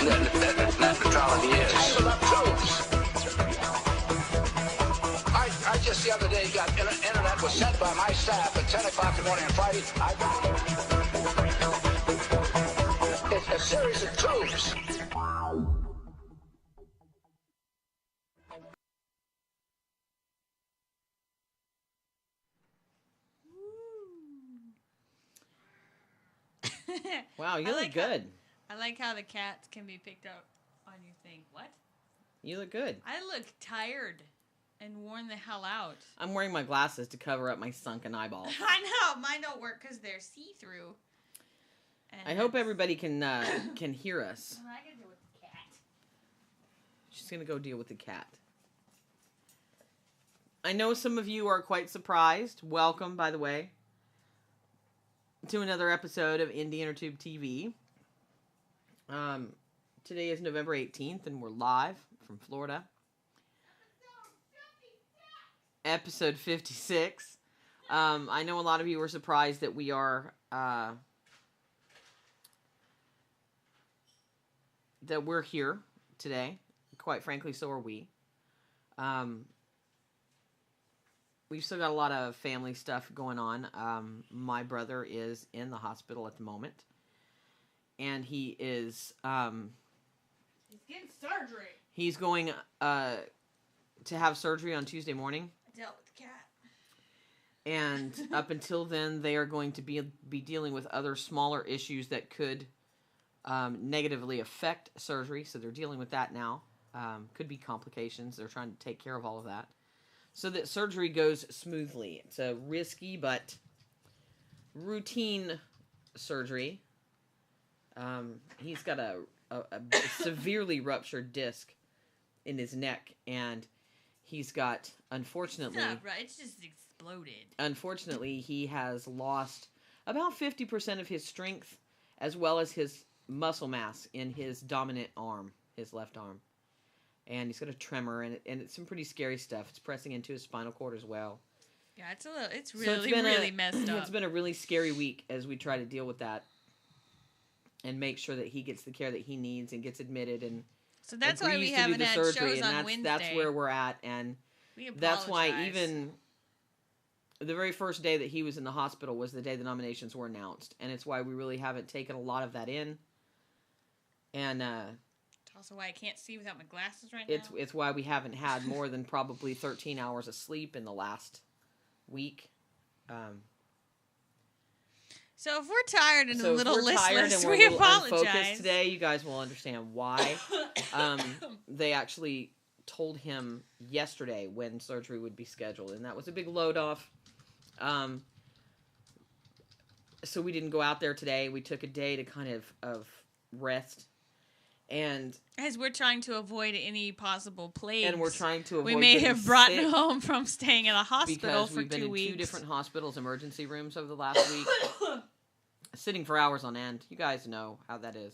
net neutrality is. Tangled up tubes. I just the other day got internet was sent by my staff at 10 o'clock in the morning on Friday. I got it's a series of tubes. Wow, you look good. I like how the cats can be picked up on your thing. What? You look good. I look tired and worn the hell out. I'm wearing my glasses to cover up my sunken eyeballs. I know. Mine don't work because they're see-through. I hope everybody can hear us. Well, I can deal with the cat. She's going to go deal with the cat. I know some of you are quite surprised. Welcome, by the way, to another episode of Indie Intertube TV. Today is November 18th, and we're live from Florida. Episode 56. I know a lot of you were surprised that we are that we're here today. Quite frankly, so are we. We've still got a lot of family stuff going on. My brother is in the hospital at the moment. And he is... he's getting surgery. He's going to have surgery on Tuesday morning. I dealt with the cat. And up until then, they are going to be dealing with other smaller issues that could negatively affect surgery. So they're dealing with that now. Could be complications. They're trying to take care of all of that, so that surgery goes smoothly. It's a risky but routine surgery. He's got a severely ruptured disc in his neck, and he's got, unfortunately... It's not right, it's just exploded. Unfortunately, he has lost about 50% of his strength, as well as his muscle mass in his dominant arm, his left arm. And he's got a tremor, and it's some pretty scary stuff. It's pressing into his spinal cord as well. Yeah, it's really messed up. It's been a really scary week as we try to deal with that and make sure that he gets the care that he needs and gets admitted, and so that's why we haven't had shows on Wednesday. That's where we're at, and that's why even the very first day that he was in the hospital was the day the nominations were announced, and it's why we really haven't taken a lot of that in. And it's also why I can't see without my glasses right now. It's why we haven't had more than probably 13 hours of sleep in the last week. So if we're tired and a little listless, we apologize. Today, you guys will understand why. They actually told him yesterday when surgery would be scheduled, and that was a big load off. So we didn't go out there today. We took a day to kind of rest. And as we're trying to avoid any possible plagues, and we're trying to avoid we may have brought home from staying in a hospital for 2 weeks. Because we've been in 2 different hospitals' emergency rooms over the last week, sitting for hours on end. You guys know how that is.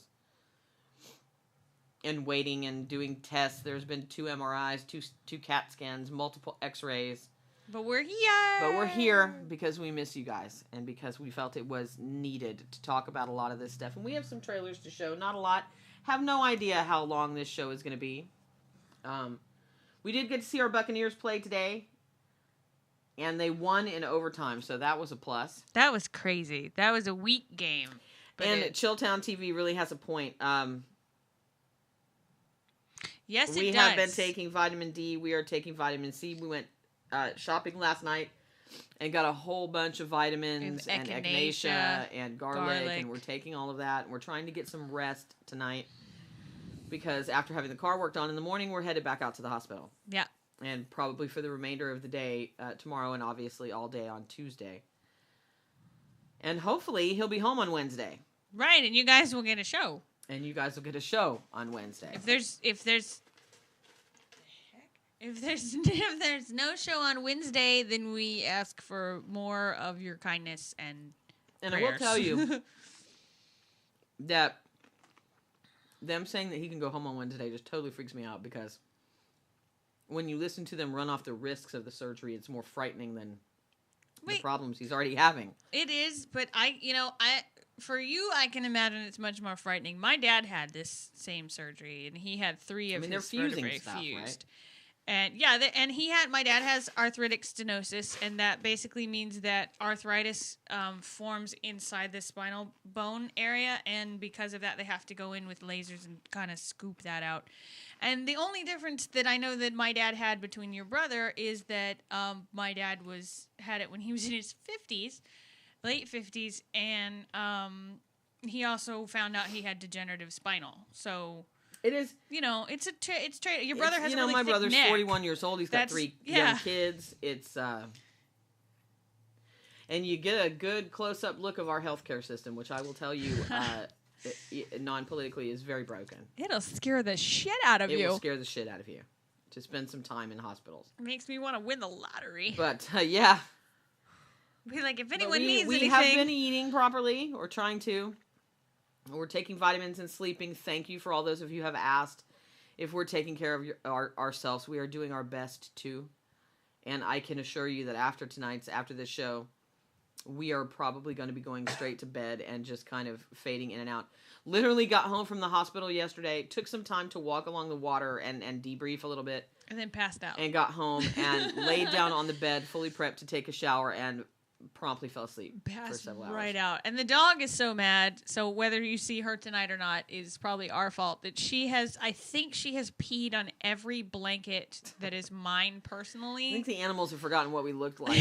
And waiting and doing tests. There's been 2 MRIs, two CAT scans, multiple X-rays. But we're here. But we're here because we miss you guys, and because we felt it was needed to talk about a lot of this stuff. And we have some trailers to show, not a lot. Have no idea how long this show is going to be. We did get to see our Buccaneers play today, and they won in overtime, so that was a plus. That was crazy. That was a weak game. And Chilltown TV really has a point. Yes, it does. We have been taking vitamin D. We are taking vitamin C. We went shopping last night and got a whole bunch of vitamins and echinacea and garlic, and we're taking all of that, and we're trying to get some rest tonight because after having the car worked on in the morning, we're headed back out to the hospital. Yeah. And probably for the remainder of the day tomorrow, and obviously all day on Tuesday. And hopefully he'll be home on Wednesday. Right, and you guys will get a show. And you guys will get a show on Wednesday. If there's no show on Wednesday, then we ask for more of your kindness and prayers. I will tell you that them saying that he can go home on Wednesday just totally freaks me out, because when you listen to them run off the risks of the surgery, it's more frightening than the problems he's already having. It is, but for you, I can imagine it's much more frightening. My dad had this same surgery, and he had 3 of his vertebrae fused. Right? And yeah, my dad has arthritic stenosis, and that basically means that arthritis forms inside the spinal bone area, and because of that, they have to go in with lasers and kind of scoop that out. And the only difference that I know that my dad had between your brother is that my dad had it when he was in his 50s, late 50s, and he also found out he had degenerative spinal. So it is, it's your brother has a really my thick brother's neck. 41 years old. He's got 3 young kids. It's and you get a good close-up look of our healthcare system, which I will tell you, non-politically, is very broken. It'll scare the shit out of you. It will scare the shit out of you to spend some time in hospitals. It makes me want to win the lottery. But yeah, be like, if anyone needs anything, we have been eating properly, or trying to. We're taking vitamins and sleeping. Thank you for all those of you who have asked if we're taking care of ourselves. We are doing our best to. And I can assure you that after this show, we are probably going to be going straight to bed and just kind of fading in and out. Literally got home from the hospital yesterday, took some time to walk along the water and debrief a little bit. And then passed out. And got home and laid down on the bed, fully prepped to take a shower, and promptly fell asleep for several hours. Right out. And the dog is so mad, so whether you see her tonight or not is probably our fault, that I think she has peed on every blanket that is mine personally. I think the animals have forgotten what we looked like.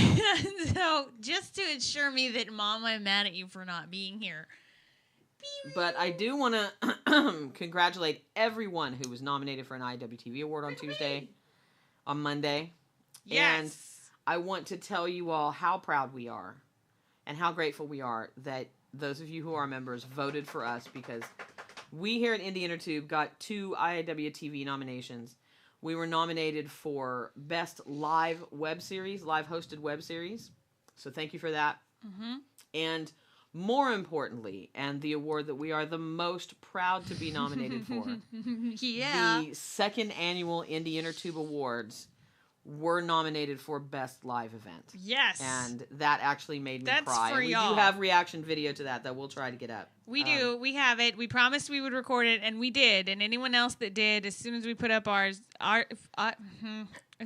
So just to assure me that, Mom, I'm mad at you for not being here. But I do want to congratulate everyone who was nominated for an IWTV award on Monday. Yes. And I want to tell you all how proud we are and how grateful we are that those of you who are members voted for us, because we here at Indie Intertube got 2 IWTV nominations. We were nominated for Best Live Web Series, live hosted web series. So thank you for that. Mm-hmm. And more importantly, and the award that we are the most proud to be nominated for, the 2nd annual Indie Intertube Awards were nominated for Best Live Event. Yes. And that actually made me That's cry. For we y'all. do have reaction video to that we'll try to get up. We do. We have it. We promised we would record it, and we did. And anyone else that did, as soon as we put up as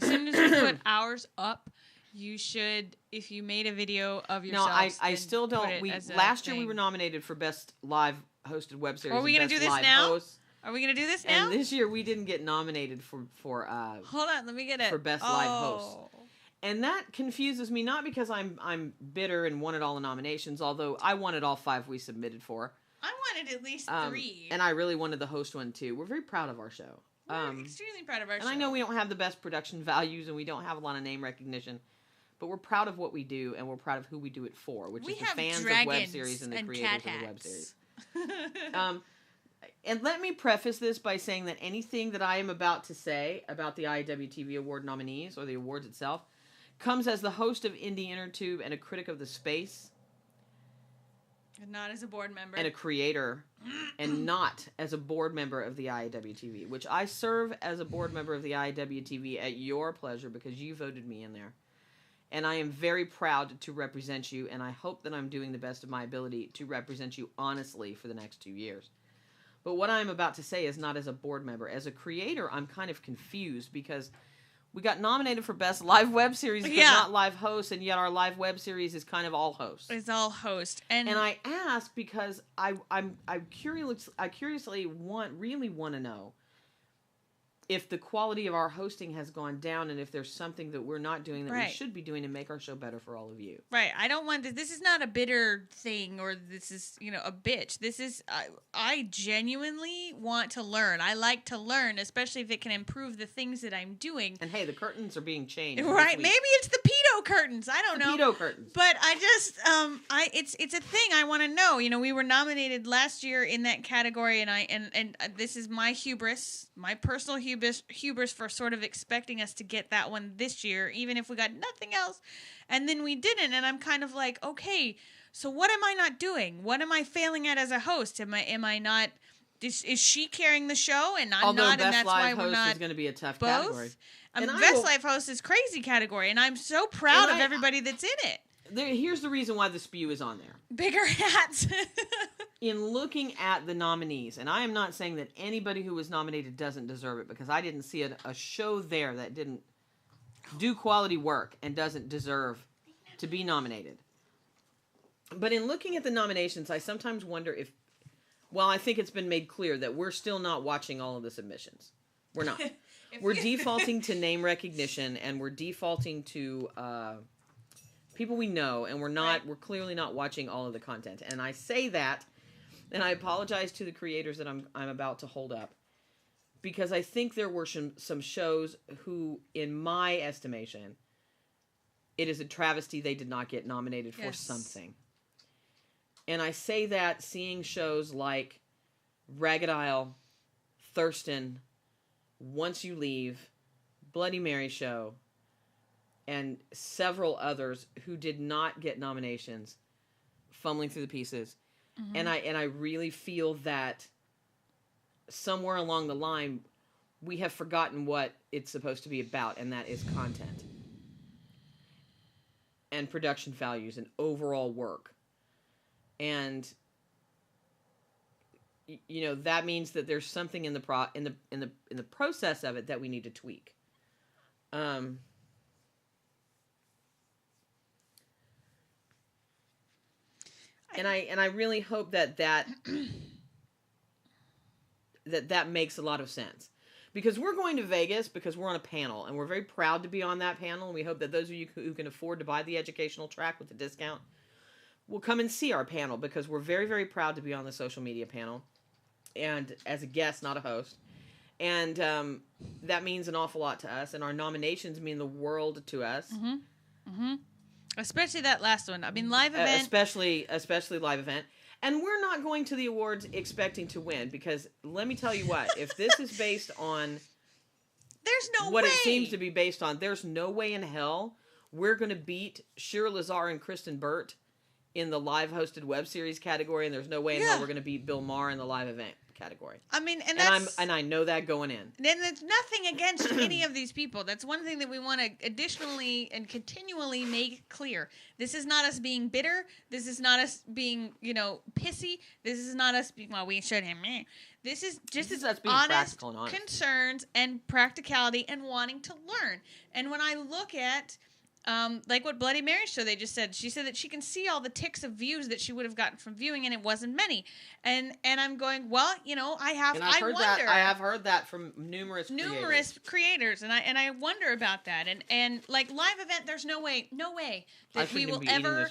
soon as we put ours up, you should, if you made a video of yourself. No, I still don't. Last year we were nominated for Best Live Hosted Web Series. Are we going to do this now? Host. Are we going to do this now? And this year we didn't get nominated for hold on, let me get it. For Best Live Host. And that confuses me, not because I'm bitter and wanted all the nominations, although I wanted all 5 we submitted for. I wanted at least 3. And I really wanted the host one too. We're very proud of our show. We're extremely proud of our show. And I know we don't have the best production values and we don't have a lot of name recognition, but we're proud of what we do, and we're proud of who we do it for, which is the fans of web series and the creators of the web series. And let me preface this by saying that anything that I am about to say about the IWTV Award nominees or the awards itself comes as the host of Indie Intertube and a critic of the space. And not as a board member. And a creator, and not as a board member of the IWTV, which I serve as a board member of the IWTV at your pleasure because you voted me in there. And I am very proud to represent you, and I hope that I'm doing the best of my ability to represent you honestly for the next 2 years. But what I'm about to say is not as a board member. As a creator, I'm kind of confused because we got nominated for Best Live Web Series, but not live host, and yet our live web series is kind of all host. It's all host. And I ask because I curiously really want to know if the quality of our hosting has gone down and if there's something that we're not doing that we should be doing to make our show better for all of you. Right. I don't want this is not a bitter thing, or this is, a bitch. This is, I genuinely want to learn. I like to learn, especially if it can improve the things that I'm doing. And hey, the curtains are being changed. Right. Maybe it's the pedo curtains. I don't know. Pedo curtains. But I just, it's a thing I want to know. We were nominated last year in that category, and this is my hubris, my personal hubris for sort of expecting us to get that one this year, even if we got nothing else, and then we didn't. And I'm kind of like, okay, so what am I not doing? What am I failing at as a host? Am I not? Is she carrying the show and I'm not? And that's why we're not. Best Live Host is going to be a tough both? category. Best Live Host is crazy category, and I'm so proud of everybody that's in it. here's the reason why the spew is on there. Bigger hats. In looking at the nominees, and I am not saying that anybody who was nominated doesn't deserve it, because I didn't see a show there that didn't do quality work and doesn't deserve to be nominated. But in looking at the nominations, I sometimes wonder if, well, I think it's been made clear that we're still not watching all of the submissions. We're not. We're defaulting to name recognition, and we're defaulting to people we know, and we're clearly not watching all of the content. And I say that, and I apologize to the creators that I'm about to hold up, because I think there were some shows who, in my estimation, it is a travesty they did not get nominated for something. And I say that seeing shows like Ragged Isle, Thurston, Once You Leave, Bloody Mary Show, and several others who did not get nominations, fumbling through the pieces. Mm-hmm. And I really feel that somewhere along the line, we have forgotten what it's supposed to be about, and that is content and production values and overall work. And you know, that means that there's something in the process of it that we need to tweak. And I really hope that makes a lot of sense. Because we're going to Vegas because we're on a panel, and we're very proud to be on that panel, and we hope that those of you who can afford to buy the educational track with the discount will come and see our panel, because we're very, very proud to be on the social media panel, and as a guest, not a host. And that means an awful lot to us, and our nominations mean the world to us. Mm-hmm. Mm-hmm. Especially that last one. I mean, live event. Especially live event. And we're not going to the awards expecting to win, because let me tell you what, if this is based on there's no what way. It seems to be based on, there's no way in hell we're going to beat Shira Lazar and Kristen Burt in the live hosted web series category, and there's no way in hell we're going to beat Bill Maher in the live event category. I mean, and I know that going in. And there's nothing against any of these people. That's one thing that we want to additionally and continually make clear. This is not us being bitter. This is not us being, pissy. This is not us being, well, we should have me. This is just us being honest concerns and practicality and wanting to learn. And when I look at like what Bloody Mary show they just said, she said that she can see all the ticks of views that she would have gotten from viewing, and it wasn't many. And I'm going, well, I have heard that from numerous creators, and I wonder about that. And like live event, there's no way that we will ever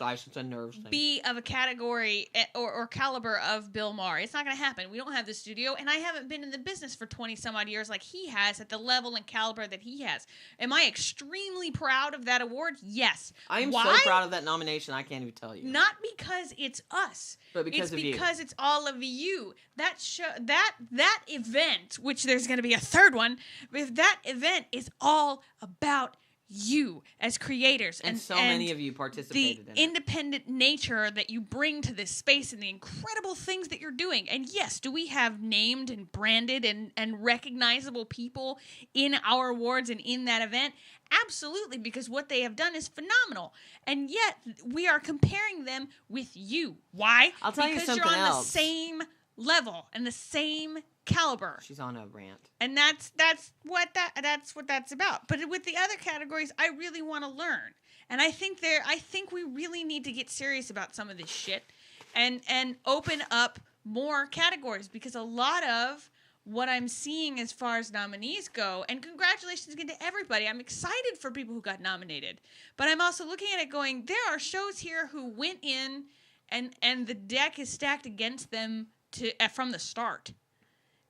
be of a category or caliber of Bill Maher. It's not going to happen. We don't have the studio, and I haven't been in the business for 20 some odd years like he has at the level and caliber that he has. Am I extremely proud of that award? Yes. I am so proud of that nomination, I can't even tell you. Not because it's us, but because of you. It's because it's all of you. That show, that event, which there's going to be a third one, but that event is all about you as creators, and so many of you participated in the independent nature that you bring to this space and the incredible things that you're doing. And yes, do we have named and branded and recognizable people in our awards and in that event? Absolutely, because what they have done is phenomenal. And yet we are comparing them with you. Why? I'll tell you something else. Because you're on the same level and the same caliber. She's on a rant. And that's what that's about. But with the other categories, I really want to learn. And I think we really need to get serious about some of this shit and open up more categories, because a lot of what I'm seeing as far as nominees go, and congratulations again to everybody. I'm excited for people who got nominated. But I'm also looking at it going, there are shows here who went in and the deck is stacked against them from the start.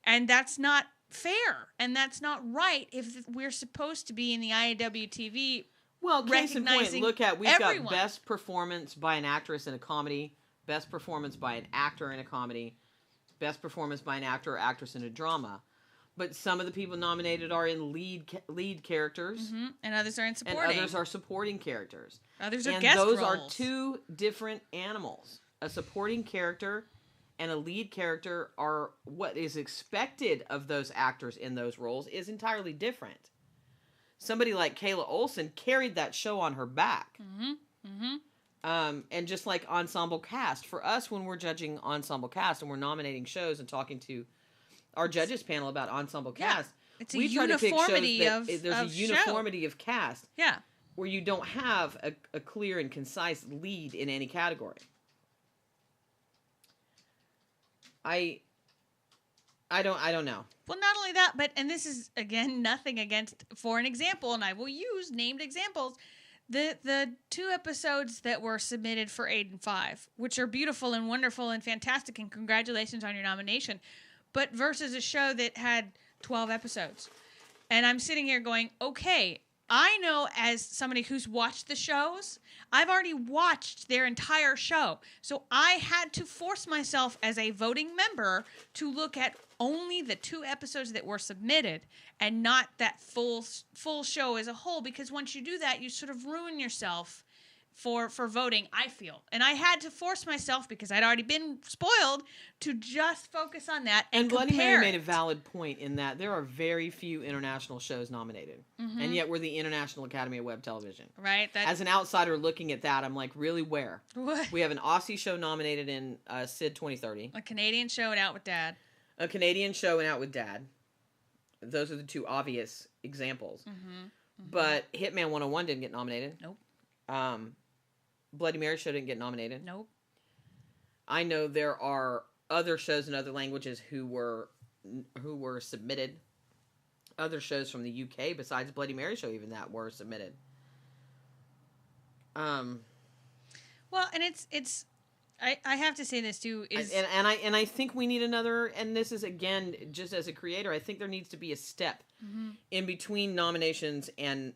And that's not fair, and that's not right if we're supposed to be in the IAWTV. Well, case in point, look at, we've got best performance by an actress in a comedy, best performance by an actor in a comedy, best performance by an actor or actress in a drama. But some of the people nominated are in lead characters. Mm-hmm. And others are in supporting. And others are supporting characters. Others are guest roles. And those are two different animals. A supporting character and a lead character are what is expected of those actors in those roles is entirely different. Somebody like Kayla Olsen carried that show on her back. Mm-hmm. Mm-hmm. And just like ensemble cast, for us, when we're judging ensemble cast and we're nominating shows and talking to our judges panel about ensemble cast, it's a uniformity there's a uniformity of cast. Yeah. Where you don't have a clear and concise lead in any category. I don't know. Well, not only that, but, and this is, again, nothing against, for an example, and I will use named examples, the 2 episodes that were submitted for 8 and 5, which are beautiful and wonderful and fantastic, and congratulations on your nomination, but versus a show that had 12 episodes. And I'm sitting here going, okay, I know as somebody who's watched the shows, I've already watched their entire show. So I had to force myself as a voting member to look at only the 2 episodes that were submitted and not that full show as a whole, because once you do that, you sort of ruin yourself for voting, I feel. And I had to force myself, because I'd already been spoiled, to just focus on that and Bloody compare Mary made a valid point in that there are very few international shows nominated. Mm-hmm. And yet we're the International Academy of Web Television. Right. As an outsider looking at that, I'm like, really, where? What? We have an Aussie show nominated in SID 2030. A Canadian show and Out with Dad. A Canadian show and Out with Dad. Those are the 2 obvious examples. Mm-hmm. Mm-hmm. But Hitman 101 didn't get nominated. Nope. Bloody Mary show didn't get nominated. Nope. I know there are other shows in other languages who were submitted. Other shows from the UK besides Bloody Mary show even that were submitted. Well, and it's I have to say this too is and I think we need another, and this is again just as a creator, I think there needs to be a step in between nominations and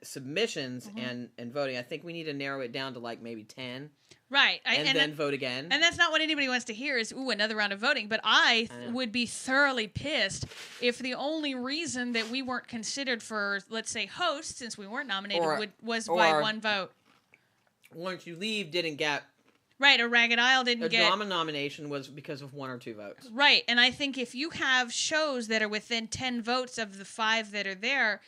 submissions and voting. I think we need to narrow it down to like maybe 10. Right. And then vote again. And that's not what anybody wants to hear is, ooh, another round of voting. But I would be thoroughly pissed if the only reason that we weren't considered for, let's say, host, since we weren't nominated, was by 1 vote. Once You Leave didn't get... Right, or Ragged Isle didn't get... A drama nomination was because of 1 or 2 votes. Right, and I think if you have shows that are within 10 votes of the 5 that are there...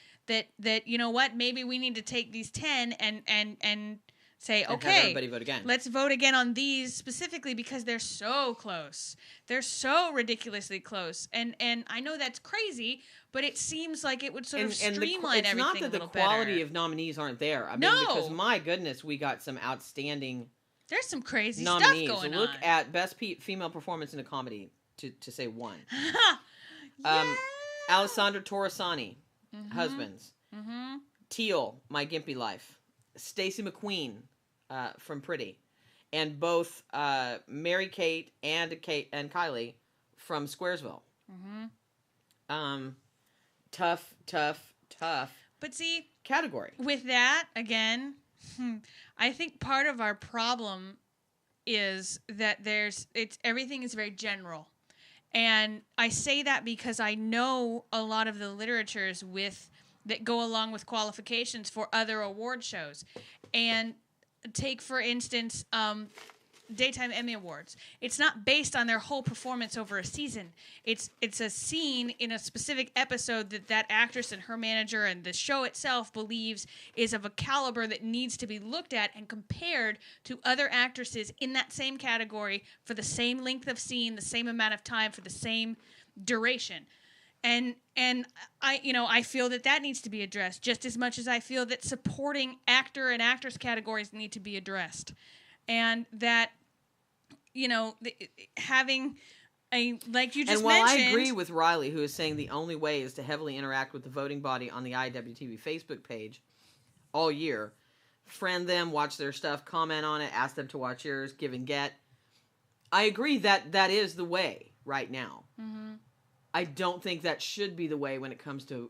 That you know what, maybe we need to take these 10 and say, okay, have everybody vote again. Let's vote again on these specifically because they're so close. They're so ridiculously close. And I know that's crazy, but it seems like it would sort of streamline everything a little better. It's not that the quality of nominees aren't there. I mean, because my goodness, we got some outstanding There's some crazy nominees. Stuff going Look on. at Best Female Performance in a Comedy, to say 1. Yeah. Alessandra Torresani. Husbands. Mm-hmm. Teal, My Gimpy Life. Stacey McQueen from Pretty. And both Mary Kate and Kylie from Squaresville. Mm-hmm. Tough. But see, category. With that, again, I think part of our problem is that everything is very general. And I say that because I know a lot of the literatures that go along with qualifications for other award shows. And take, for instance, Daytime Emmy Awards. It's not based on their whole performance over a season. It's a scene in a specific episode that actress and her manager and the show itself believes is of a caliber that needs to be looked at and compared to other actresses in that same category for the same length of scene, the same amount of time, for the same duration. And I feel that needs to be addressed just as much as I feel that supporting actor and actress categories need to be addressed. And that, having like you just mentioned... And while I agree with Riley, who is saying the only way is to heavily interact with the voting body on the IWTV Facebook page all year, friend them, watch their stuff, comment on it, ask them to watch yours, give and get. I agree that is the way right now. Mm-hmm. I don't think that should be the way when it comes to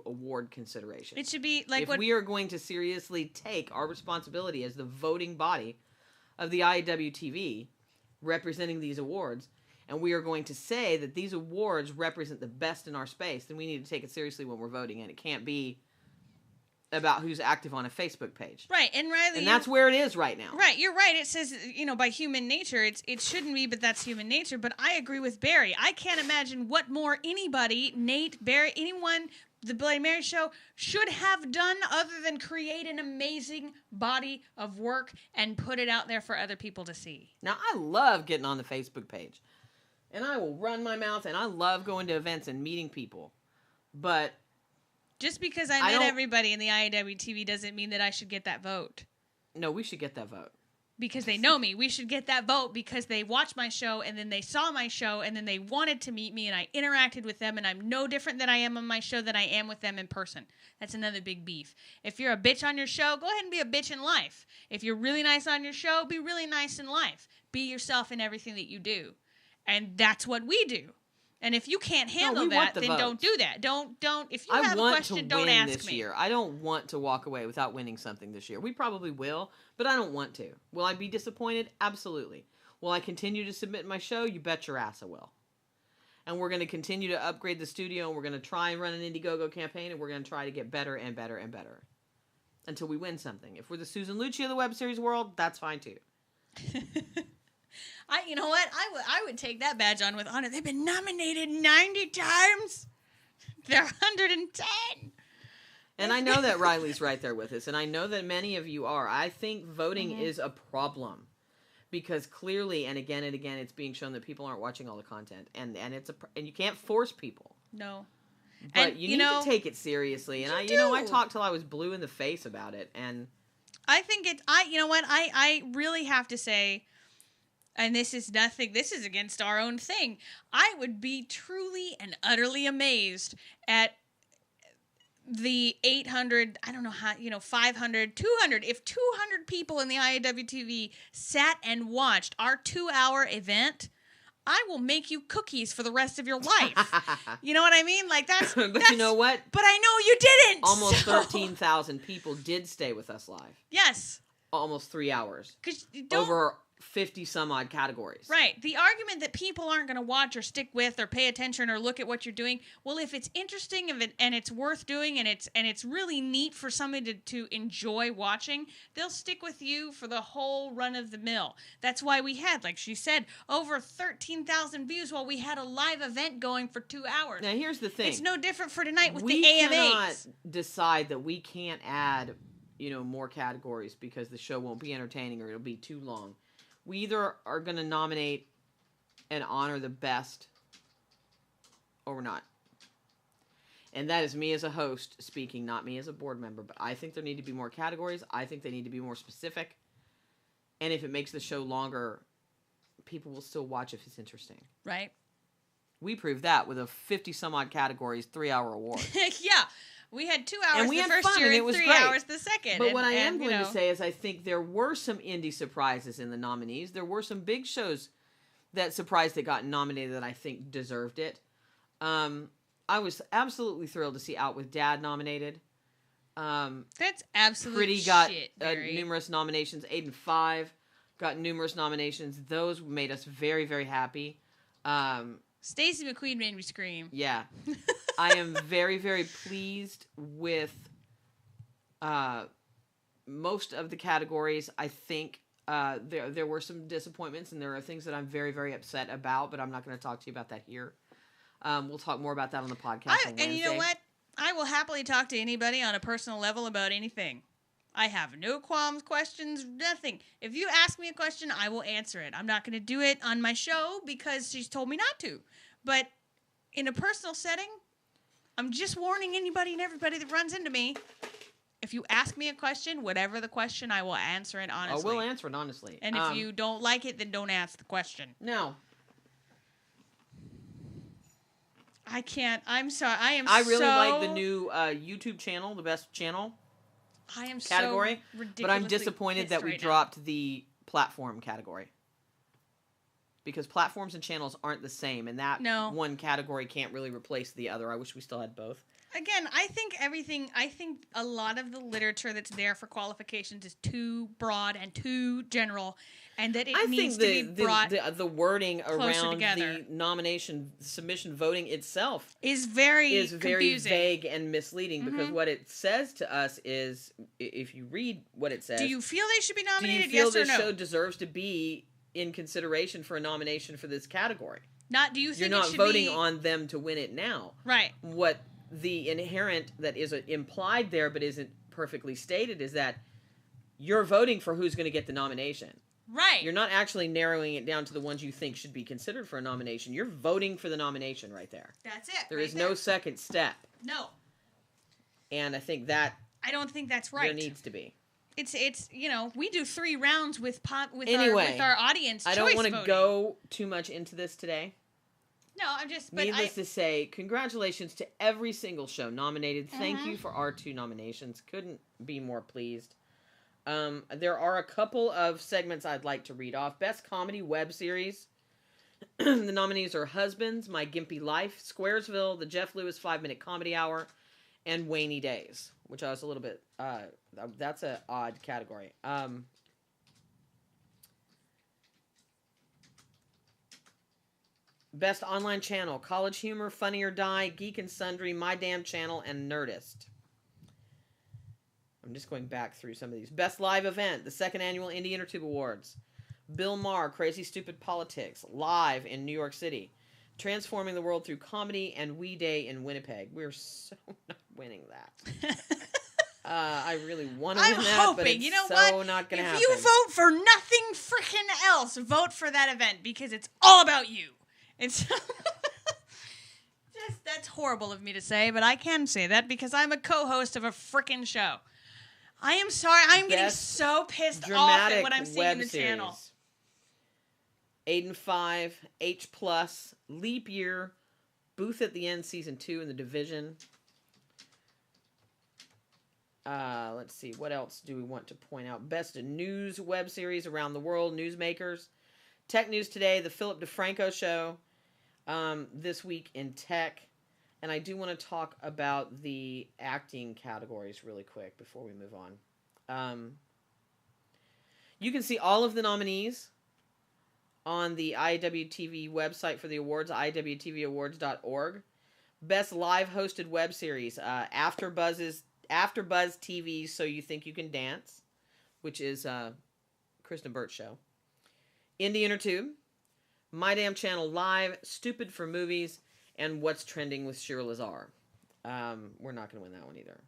award consideration. It should be like if we are going to seriously take our responsibility as the voting body of the IWTV representing these awards, and we are going to say that these awards represent the best in our space, then we need to take it seriously when we're voting, and it can't be about who's active on a Facebook page. Right, and Riley... And that's where it is right now. Right, you're right. It says, by human nature, it shouldn't be, but that's human nature. But I agree with Barry. I can't imagine what more anybody, Nate, Barry, anyone the Bloody Mary show should have done other than create an amazing body of work and put it out there for other people to see. Now, I love getting on the Facebook page. And I will run my mouth, and I love going to events and meeting people. But just because I met everybody in the IAW TV doesn't mean that I should get that vote. No, we should get that vote. Because they know me. We should get that vote because they watched my show, and then they saw my show, and then they wanted to meet me, and I interacted with them, and I'm no different than I am on my show than I am with them in person. That's another big beef. If you're a bitch on your show, go ahead and be a bitch in life. If you're really nice on your show, be really nice in life. Be yourself in everything that you do. And that's what we do. And if you can't handle that, then don't do that. Don't. If you have a question, don't ask me. Year. I don't want to walk away without winning something this year. We probably will, but I don't want to. Will I be disappointed? Absolutely. Will I continue to submit my show? You bet your ass I will. And we're going to continue to upgrade the studio, and we're going to try and run an Indiegogo campaign, and we're going to try to get better and better and better until we win something. If we're the Susan Lucci of the web series world, that's fine too. You know what? I would take that badge on with honor. They've been nominated 90 times. They're 110. And I know that Riley's right there with us, and I know that many of you are. I think voting is a problem because clearly, and again, it's being shown that people aren't watching all the content, and you can't force people. No. But and, you need to take it seriously. And I talked till I was blue in the face about it, and I think you know what? I really have to say, and this is against our own thing. I would be truly and utterly amazed at the 800, I don't know how, 500, 200. If 200 people in the IAW TV sat and watched our 2-hour event, I will make you cookies for the rest of your life. You know what I mean? Like that's you know what? But I know you didn't. Almost 13,000 people did stay with us live. Yes. Almost 3 hours. Over 50 some odd categories. Right. The argument that people aren't going to watch or stick with or pay attention or look at what you're doing. Well, if it's interesting and it's worth doing and it's really neat for somebody to enjoy watching, they'll stick with you for the whole run of the mill. That's why we had, like she said, over 13,000 views while we had a live event going for 2 hours. Now, here's the thing. It's no different for tonight with the We AMAs. cannot decide that we can't add, more categories because the show won't be entertaining or it'll be too long. We either are going to nominate and honor the best or we're not. And that is me as a host speaking, not me as a board member. But I think there need to be more categories. I think they need to be more specific. And if it makes the show longer, people will still watch if it's interesting. Right. We proved that with a 50-some-odd categories, 3-hour award. Yeah. We had 2 hours the first year and 3 hours the second. But what I am going to say is I think there were some indie surprises in the nominees. There were some big shows that got nominated that I think deserved it. I was absolutely thrilled to see Out with Dad nominated. That's absolutely Pretty got numerous nominations. 8 and 5 got numerous nominations. Those made us very, very happy. Stacey McQueen made me scream. Yeah. I am very, very pleased with most of the categories. I think there were some disappointments, and there are things that I'm very, very upset about, but I'm not going to talk to you about that here. We'll talk more about that on the podcast on Wednesday. And you know what? I will happily talk to anybody on a personal level about anything. I have no qualms, questions, nothing. If you ask me a question, I will answer it. I'm not going to do it on my show because she's told me not to. But in a personal setting, I'm just warning anybody and everybody that runs into me. If you ask me a question, whatever the question, I will answer it honestly. Oh, we'll answer it honestly. And if you don't like it, then don't ask the question. No. I can't. I'm sorry. I really like the new YouTube channel, the best channel. I am category, so ridiculously but I'm disappointed that we dropped the platform category. Because platforms and channels aren't the same, and that one category can't really replace the other. I wish we still had both. Again, I think a lot of the literature that's there for qualifications is too broad and too general, and that it needs to be brought the wording around together. The nomination submission voting itself is very confusing. Vague and misleading, because what it says to us is, if you read what it says, do you feel they should be nominated? Do you feel yes or no? this show deserves to be in consideration for a nomination for this category? Do you think you're not voting on them to win it now? Right. What the inherent that is implied there but isn't perfectly stated is that you're voting for who's going to get the nomination. Right. You're not actually narrowing it down to the ones you think should be considered for a nomination. You're voting for the nomination right there. That's it. There is no second step. No. And I think that... I don't think that's right. There needs to be. It's we do 3 rounds with anyway, our audience choice I don't want to voting. go too much into this today. No, I'm just... Needless to say, congratulations to every single show nominated. Thank you for our 2 nominations. Couldn't be more pleased. There are a couple of segments I'd like to read off. Best Comedy Web Series. The nominees are Husbands, My Gimpy Life, Squaresville, The Jeff Lewis 5-Minute Comedy Hour, and Wainy Days, which I was a little bit... that's an odd category. Best Online Channel, College Humor, Funny or Die, Geek and Sundry, My Damn Channel, and Nerdist. I'm just going back through some of these. Best Live Event, the 2nd Annual Indie Intertube Awards. Bill Maher, Crazy Stupid Politics, live in New York City. Transforming the World Through Comedy, and We Day in Winnipeg. We're so not winning that. I really want to win that, but it's not going to happen. If you vote for nothing freaking else, vote for that event, because it's all about you. It's... That's horrible of me to say, but I can say that because I'm a co-host of a freaking show. I am sorry. I'm getting so pissed off at what I'm seeing in the channel. Aiden 5, H+, Leap Year, Booth at the End Season 2 in The Division. Let's see. What else do we want to point out? Best News Web Series Around the World, Newsmakers. Tech News Today, The Philip DeFranco Show. This Week in Tech. And I do want to talk about the acting categories really quick before we move on. You can see all of the nominees on the IWTV website for the awards, iwtvawards.org. Best live hosted web series, AfterBuzz TV's So You Think You Can Dance, which is Kristen Burt's show. Indie Intertube, My Damn Channel Live, Stupid for Movies, and What's Trending with Shira Lazar. We're not going to win that one either.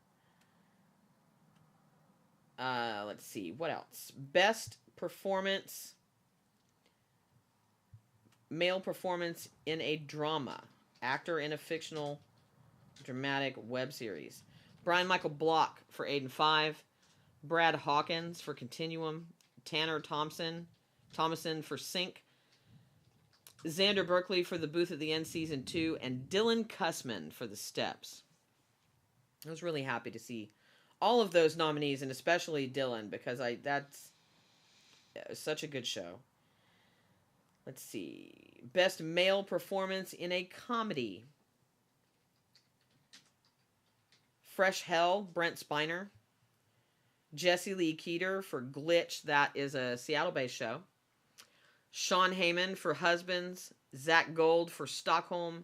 Let's see. What else? Best Performance. Male Performance in a Drama. Actor in a Fictional Dramatic Web Series. Brian Michael Block for Aiden 5. Brad Hawkins for Continuum. Tanner Thomason for Sync. Xander Berkeley for The Booth at the End Season 2, and Dylan Kussman for The Steps. I was really happy to see all of those nominees, and especially Dylan, because that's such a good show. Let's see. Best Male Performance in a Comedy. Fresh Hell, Brent Spiner. Jesse Lee Keeter for Glitch, that is a Seattle-based show. Sean Heyman for Husbands, Zach Gold for Stockholm,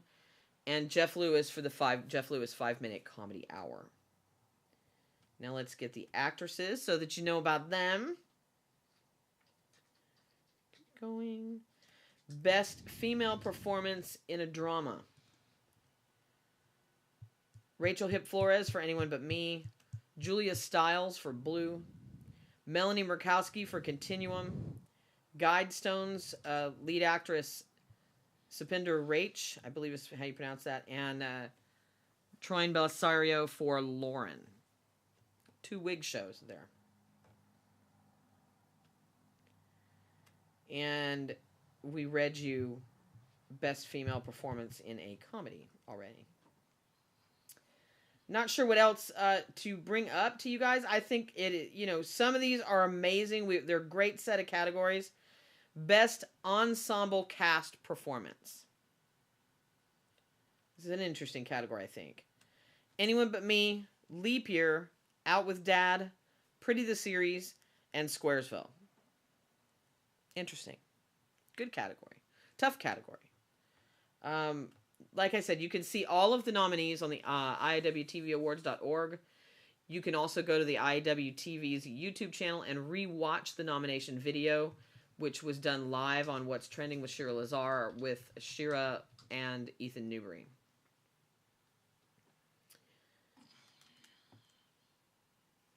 and Jeff Lewis for the Jeff Lewis 5-Minute Comedy Hour. Now let's get the actresses so that you know about them. Keep going. Best Female Performance in a Drama. Rachel Hip Flores for Anyone But Me. Julia Stiles for Blue. Melanie Murkowski for Continuum. Guidestones, lead actress Supinder Rach, I believe is how you pronounce that, and Troyne Belisario for Lauren. 2 wig shows there. And we read you Best Female Performance in a Comedy already. Not sure what else to bring up to you guys. I think some of these are amazing. They're a great set of categories. Best Ensemble Cast Performance. This is an interesting category, I think. Anyone But Me, Leap Year, Out with Dad, Pretty the Series, and Squaresville. Interesting. Good category. Tough category. Like I said, you can see all of the nominees on the iwtvawards.org. You can also go to the IWTV's YouTube channel and re-watch the nomination video, which was done live on What's Trending with Shira Lazar with Shira and Ethan Newbury.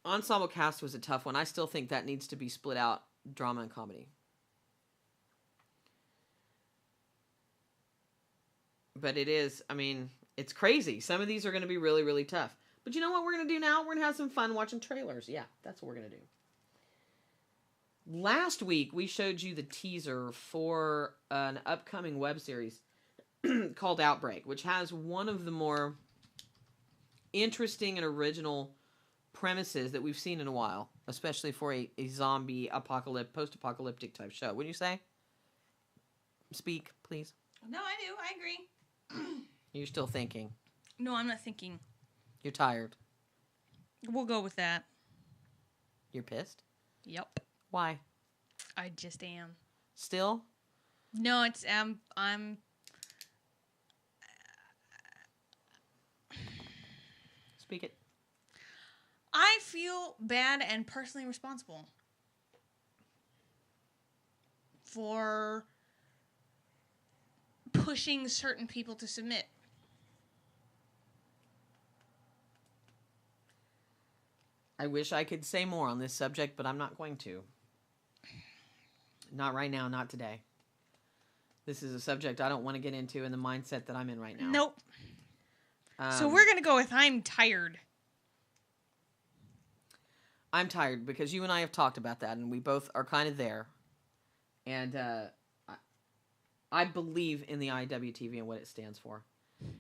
ensemble cast was a tough one. I still think that needs to be split out, drama and comedy. But it is, I mean, it's crazy. Some of these are going to be really, really tough. But you know what we're going to do now? We're going to have some fun watching trailers. Yeah, that's what we're going to do. Last week, we showed you the teaser for an upcoming web series called Outbreak, which has one of the more interesting and original premises that we've seen in a while, especially for a zombie post-apocalyptic type show. Wouldn't you say? Speak, please. No, I do. I agree. You're still thinking. No, I'm not thinking. You're tired. We'll go with that. You're pissed? Yep. Why? I just am. Still? No, it's I'm Speak it. I feel bad and personally responsible for pushing certain people to submit. I wish I could say more on this subject, but I'm not going to. Not right now, not today. This is a subject I don't want to get into in the mindset that I'm in right now. Nope. So we're going to go with I'm tired. I'm tired because you and I have talked about that, and we both are kind of there. And I believe in the IWTV and what it stands for.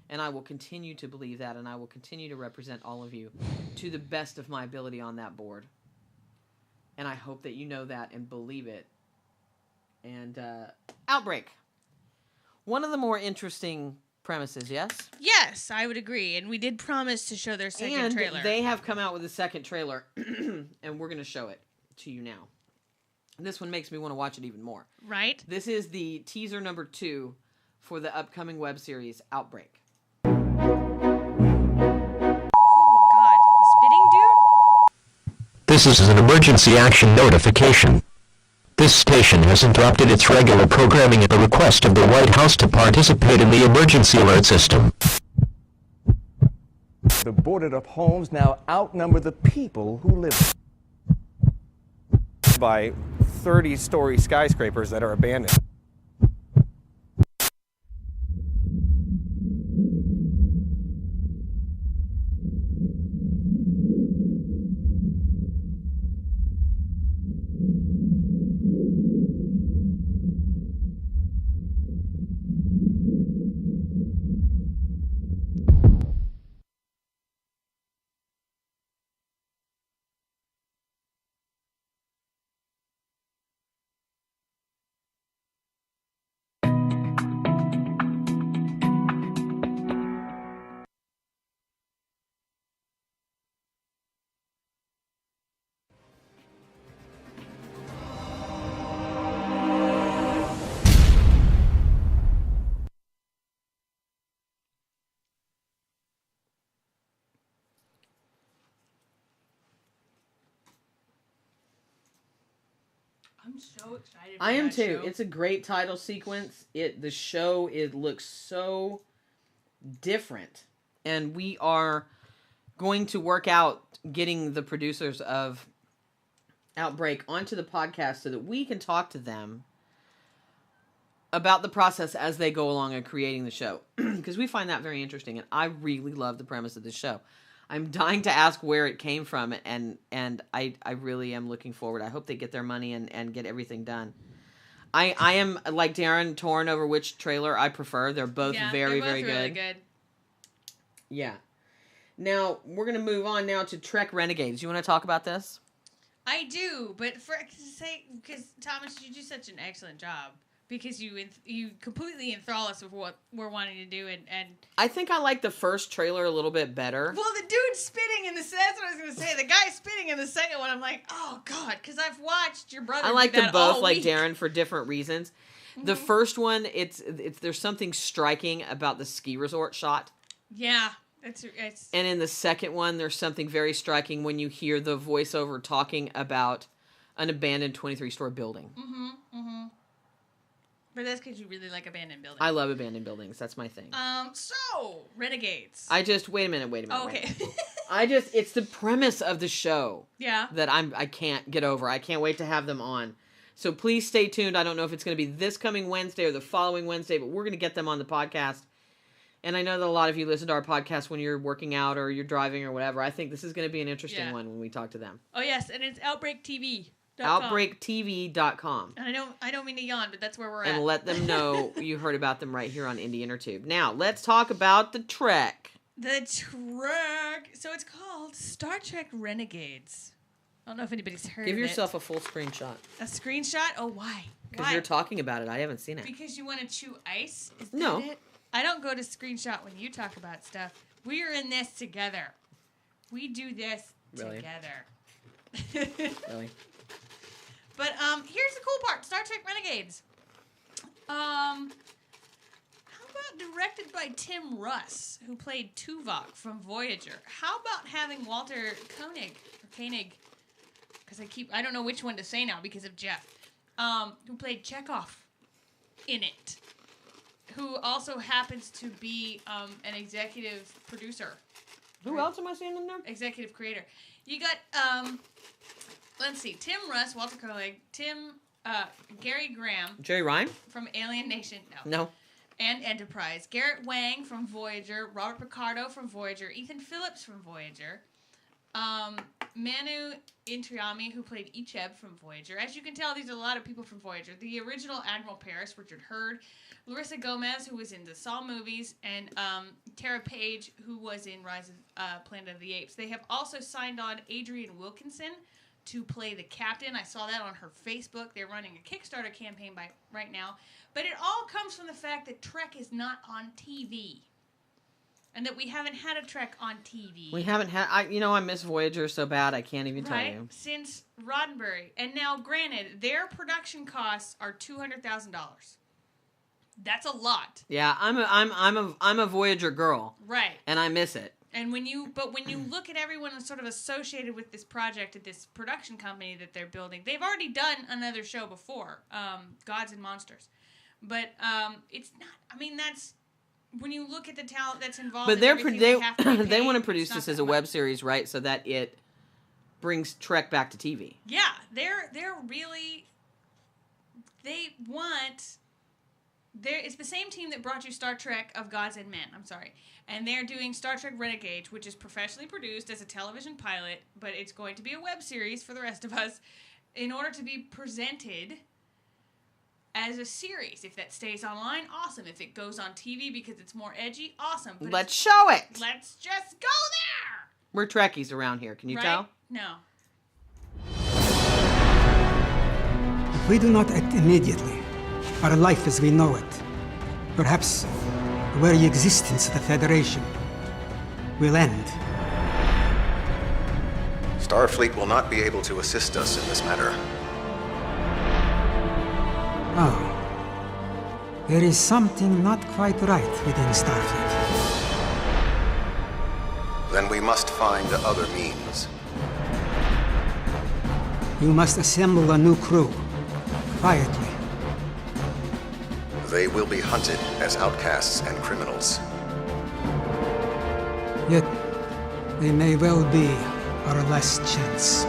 And I will continue to believe that, and I will continue to represent all of you to the best of my ability on that board. And I hope that you know that and believe it. And Outbreak. One of the more interesting premises, yes? Yes, I would agree. And we did promise to show their second trailer. And they have come out with a second trailer, and we're going to show it to you now. This one makes me want to watch it even more. Right? This is the teaser number 2 for the upcoming web series, Outbreak. Oh, God. The spitting dude? This is an emergency action notification. This station has interrupted its regular programming at the request of the White House to participate in the emergency alert system. The boarded-up homes now outnumber the people who live by 30-story skyscrapers that are abandoned. I'm so excited for I am that too. show. It's a great title sequence. The show looks so different. And we are going to work out getting the producers of Outbreak onto the podcast so that we can talk to them about the process as they go along in creating the show. Because we find that very interesting. And I really love the premise of this show. I'm dying to ask where it came from, and I really am looking forward. I hope they get their money and get everything done. I am, like Darren, torn over which trailer I prefer. They're both very, they're both very really good. Yeah. Now, we're going to move on now to Trek Renegades. You want to talk about this? I do, but because Thomas, you do such an excellent job. Because you completely enthrall us with what we're wanting to do, and I think I like the first trailer a little bit better. Well, the dude spitting in that's what I was going to say. The guy spitting in the second one, I'm like, oh god, because I've watched your brother. I like do them that both, all like week. Darren, for different reasons. Mm-hmm. The first one, it's there's something striking about the ski resort shot. Yeah, it's. And in the second one, there's something very striking when you hear the voiceover talking about an abandoned 23-story building. Mm-hmm. Mm-hmm. But that's because you really like abandoned buildings. I love abandoned buildings. That's my thing. So Renegades. Wait a minute. Oh, okay. It's the premise of the show. Yeah. That I can't get over. I can't wait to have them on. So please stay tuned. I don't know if it's going to be this coming Wednesday or the following Wednesday, but we're going to get them on the podcast. And I know that a lot of you listen to our podcast when you're working out or you're driving or whatever. I think this is going to be an interesting one when we talk to them. Oh, yes. And it's OutbreakTV.com. OutbreakTV.com. And I don't mean to yawn, but that's where we're at. And let them know you heard about them right here on Indie Intertube. Now, let's talk about the Trek. The Trek. So it's called Star Trek Renegades. I don't know if anybody's heard of it. Give yourself a full screenshot. A screenshot? Oh, why? Because you're talking about it. I haven't seen it. Because you want to chew ice? Is that No. it? I don't go to screenshot when you talk about stuff. We're in this together. We do this together. Really? But here's the cool part. Star Trek Renegades. How about directed by Tim Russ, who played Tuvok from Voyager? How about having Walter Koenig, because I don't know which one to say now because of Jeff, who played Chekhov in it, who also happens to be an executive producer. Who else am I seeing in there? Executive creator. You got, let's see, Tim Russ, Walter Koenig, Gary Graham. Jerry Ryan? From Alien Nation. No. And Enterprise. Garrett Wang from Voyager. Robert Picardo from Voyager. Ethan Phillips from Voyager. Manu Intriami, who played Icheb from Voyager. As you can tell, these are a lot of people from Voyager. The original Admiral Paris, Richard Hurd. Larissa Gomez, who was in the Saw movies. And Tara Page, who was in Rise of Planet of the Apes. They have also signed on Adrienne Wilkinson to play the captain. I saw that on her Facebook. They're running a Kickstarter campaign right now. But it all comes from the fact that Trek is not on TV. And that we haven't had a Trek on TV. We haven't had... I miss Voyager so bad, I can't even tell you. Since Roddenberry. And now, granted, their production costs are $200,000. That's a lot. Yeah, I'm a Voyager girl. Right. And I miss it. And when you look at everyone that's sort of associated with this project at this production company that they're building, they've already done another show before, Gods and Monsters. But it's not. I mean, that's when you look at the talent that's involved. But they want to produce this as a web much. series, right? So that it brings Trek back to TV. Yeah, they're really. They want. It's the same team that brought you Star Trek of Gods and Men. I'm sorry. And they're doing Star Trek Renegades, which is professionally produced as a television pilot, but it's going to be a web series for the rest of us in order to be presented as a series. If that stays online, awesome. If it goes on TV because it's more edgy, awesome. But let's show it. Let's just go there. We're Trekkies around here. Can you tell? No. If we do not act immediately, our life as we know it, perhaps the very existence of the Federation, will end. Starfleet will not be able to assist us in this matter. Oh. There is something not quite right within Starfleet. Then we must find other means. You must assemble a new crew, quietly. They will be hunted as outcasts and criminals. Yet, they may well be our last chance.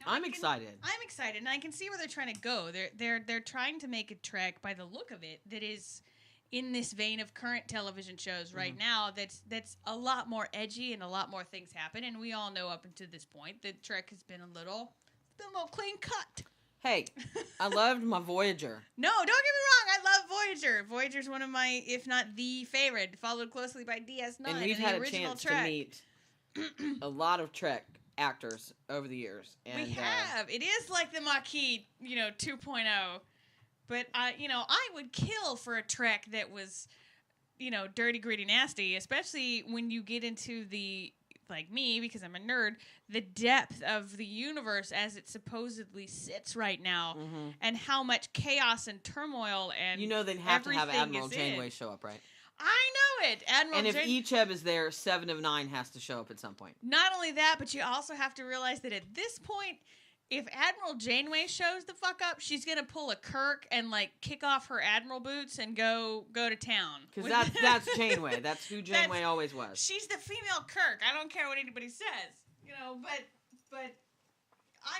I'm excited. I'm excited, and I can see where they're trying to go. They're trying to make a Trek, by the look of it, that is in this vein of current television shows right now. That's a lot more edgy and a lot more things happen. And we all know up until this point that Trek has been a little clean cut. Hey, I loved my Voyager. No, don't get me wrong. I love Voyager. Voyager's one of my, if not the favorite, followed closely by DS9 and we've had a chance to meet a lot of Trek actors over the years. And, we have. It is like the Maquis, 2.0. But, I would kill for a Trek that was, dirty, gritty, nasty, especially when you get into the, like me, because I'm a nerd, the depth of the universe as it supposedly sits right now, and how much chaos and turmoil and they'd have to have Admiral Janeway show up, right? I know it. Admiral And if Icheb is there, 7 of 9 has to show up at some point. Not only that, but you also have to realize that at this point, if Admiral Janeway shows the fuck up, she's gonna pull a Kirk and like kick off her Admiral boots and go to town. Because that's Janeway. That's who Janeway always was. She's the female Kirk. I don't care what anybody says, but I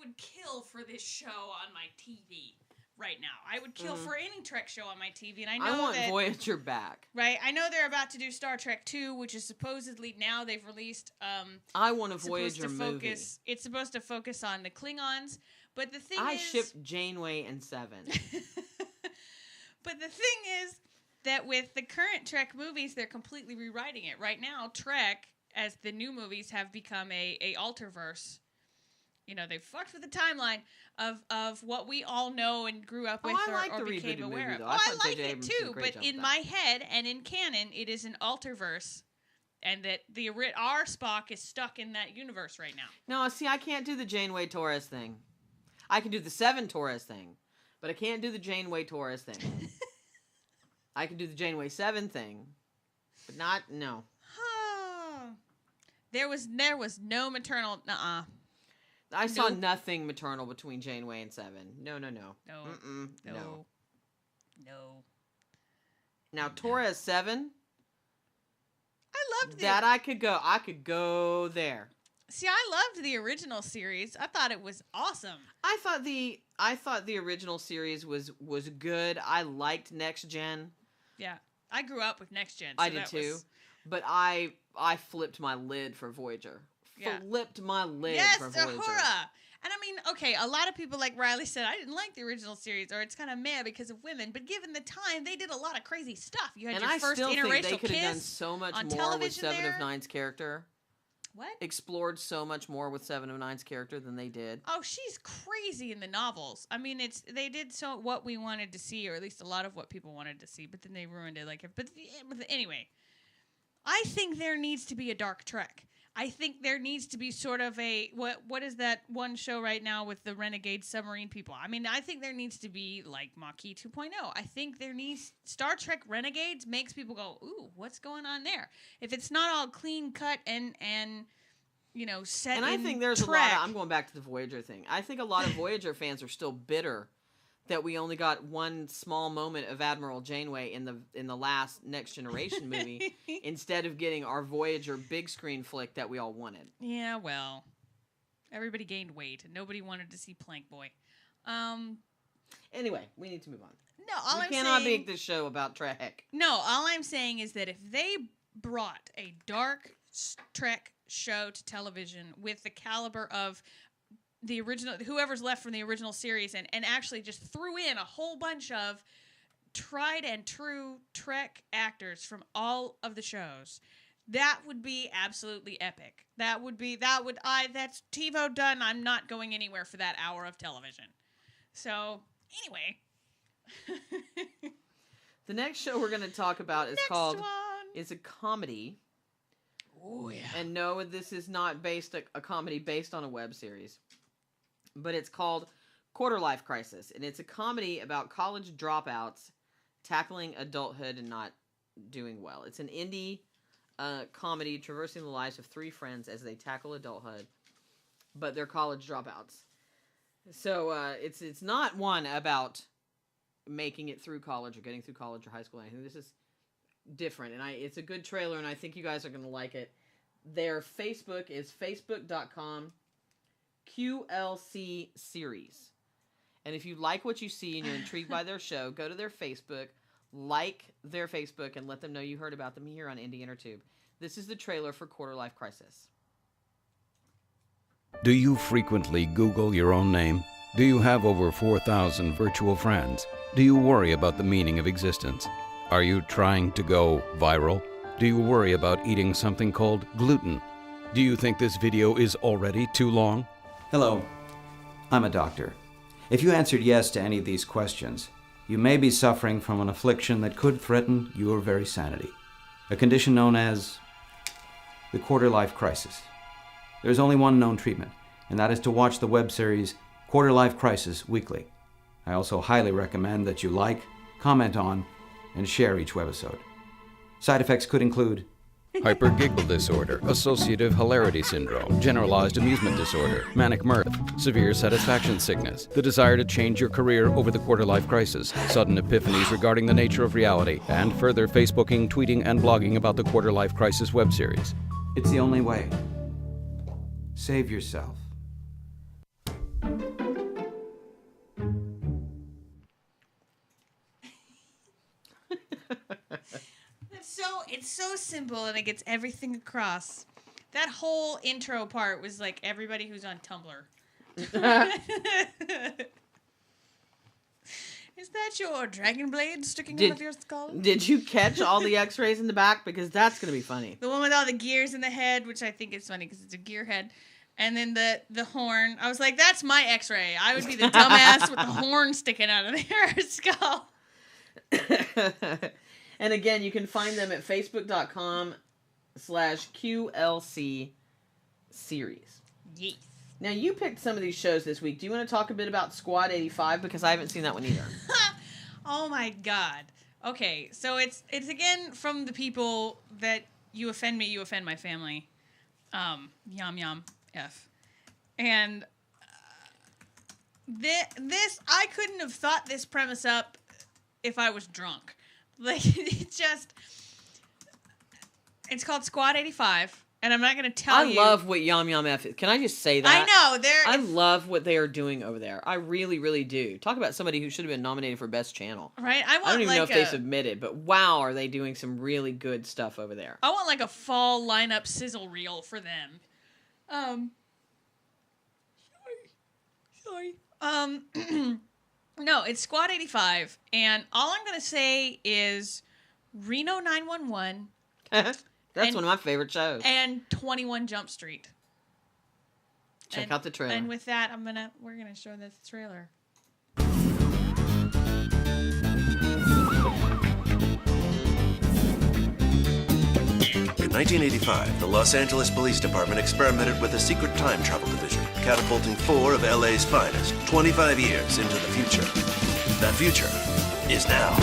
would kill for this show on my TV right now. I would kill for any Trek show on my TV, and I want Voyager back. Right, I know they're about to do Star Trek 2, which is supposedly now they've released. I want a Voyager movie. It's supposed to focus on the Klingons, but the thing I shipped Janeway and 7. But the thing is that with the current Trek movies, they're completely rewriting it. Right now, Trek, as the new movies, have become a alterverse. They fucked with the timeline of what we all know and grew up with or became aware of. I like it too, but in my head and in canon, it is an alterverse, and that our Spock is stuck in that universe right now. No, see, I can't do the Janeway Torres thing. I can do the 7 Torres thing, but I can't do the Janeway Torres thing. I can do the Janeway 7 thing, but no. There was no maternal. I saw nothing maternal between Janeway and 7. No. No. Now Torres 7. I loved that. I could go there. See, I loved the original series. I thought it was awesome. I thought the original series was good. I liked Next Gen. Yeah, I grew up with Next Gen. So I did too, but I flipped my lid for Voyager. Flipped my lid for Voyager. Yes, Uhura. And I mean, okay, a lot of people, like Riley said, I didn't like the original series, or it's kind of meh because of women. But given the time, they did a lot of crazy stuff. You had your first interracial kiss. And I still think they could have done so much more with 7 of 9's character. What? Explored so much more with 7 of 9's character than they did. Oh, she's crazy in the novels. I mean, they did so what we wanted to see, or at least a lot of what people wanted to see. But then they ruined it. But anyway, I think there needs to be a Dark Trek. I think there needs to be sort of a what is that one show right now with the renegade submarine people? I mean, I think there needs to be like Maquis 2.0. I think there needs Star Trek Renegades makes people go, ooh, what's going on there? If it's not all clean cut and set. And I think there's Trek, a lot. I'm going back to the Voyager thing. I think a lot of Voyager fans are still bitter that we only got one small moment of Admiral Janeway in the last Next Generation movie instead of getting our Voyager big screen flick that we all wanted. Yeah, well, everybody gained weight and nobody wanted to see Plank Boy. Anyway, we need to move on. No, we cannot make this show about Trek. No, all I'm saying is that if they brought a dark Trek show to television with the caliber of the original, whoever's left from the original series, and actually just threw in a whole bunch of tried and true Trek actors from all of the shows, that would be absolutely epic. That's TiVo done. I'm not going anywhere for that hour of television. So anyway, the next show we're going to talk about is is a comedy. Oh yeah. And no, this is not a comedy based on a web series. But it's called Quarter Life Crisis, and it's a comedy about college dropouts tackling adulthood and not doing well. It's an indie comedy traversing the lives of 3 friends as they tackle adulthood, but they're college dropouts. So it's not one about making it through college or getting through college or high school or anything. This is different, and it's a good trailer, and I think you guys are going to like it. Their Facebook is facebook.com QLC series. And if you like what you see and you're intrigued by their show, go to their Facebook, like their Facebook, and let them know you heard about them here on Indie Intertube. This is the trailer for Quarter Life Crisis. Do you frequently Google your own name? Do you have over 4,000 virtual friends? Do you worry about the meaning of existence? Are you trying to go viral? Do you worry about eating something called gluten? Do you think this video is already too long? Hello, I'm a doctor. If you answered yes to any of these questions, you may be suffering from an affliction that could threaten your very sanity. A condition known as the quarter life crisis. There's only one known treatment, and that is to watch the web series Quarter Life Crisis weekly. I also highly recommend that you like, comment on, and share each webisode. Side effects could include hypergiggle disorder, associative hilarity syndrome, generalized amusement disorder, manic mirth, severe satisfaction sickness, the desire to change your career over the quarter-life crisis, sudden epiphanies regarding the nature of reality, and further Facebooking, tweeting, and blogging about the quarter-life crisis web series. It's the only way. Save yourself. It's so simple and it gets everything across. That whole intro part was like everybody who's on Tumblr. Is that your dragon blade sticking out of your skull? Did you catch all the x-rays in the back? Because that's going to be funny. The one with all the gears in the head, which I think is funny because it's a gear head. And then the horn. I was like, that's my x-ray. I would be the dumbass with the horn sticking out of their skull. And again, you can find them at facebook.com/QLC series. Yes. Now, you picked some of these shows this week. Do you want to talk a bit about Squad 85? Because I haven't seen that one either. Oh, my God. Okay, so it's again from the people that you offend me, you offend my family. Yum, yum, F. And this, I couldn't have thought this premise up if I was drunk. Like, it's called Squad 85, and I'm not going to tell you. I love what Yum Yum F is. Can I just say that? I know. I love what they are doing over there. I really, really do. Talk about somebody who should have been nominated for Best Channel. Right? I don't even know if they submitted, but wow, are they doing some really good stuff over there. I want like a fall lineup sizzle reel for them. Sorry. No, it's Squad 85, and all I'm going to say is Reno 911. That's one of my favorite shows. And 21 Jump Street. Check out the trailer. And with that, we're going to show this trailer. In 1985, the Los Angeles Police Department experimented with a secret time travel division, catapulting 4 of LA's finest 25 years into the future. That future is now.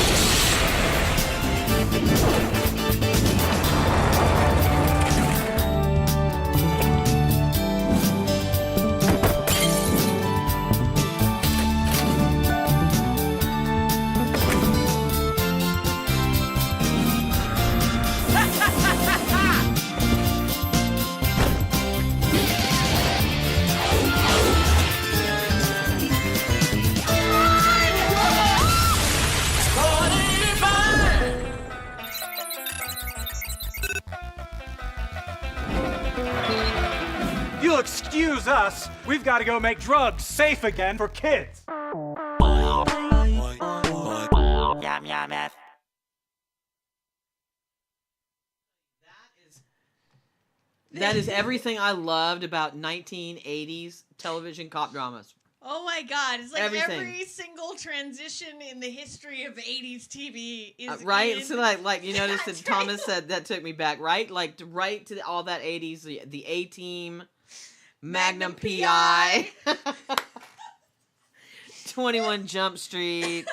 You'll excuse us. We've got to go make drugs safe again for kids. Yum, yum, F. That is everything I loved about 1980s television cop dramas. Oh my God! It's like everything. Every single transition in the history of 80s TV is right. So like you noticed that Thomas said that took me back, right? Like right to all that 80s, the A-Team, Magnum PI, 21 Jump Street.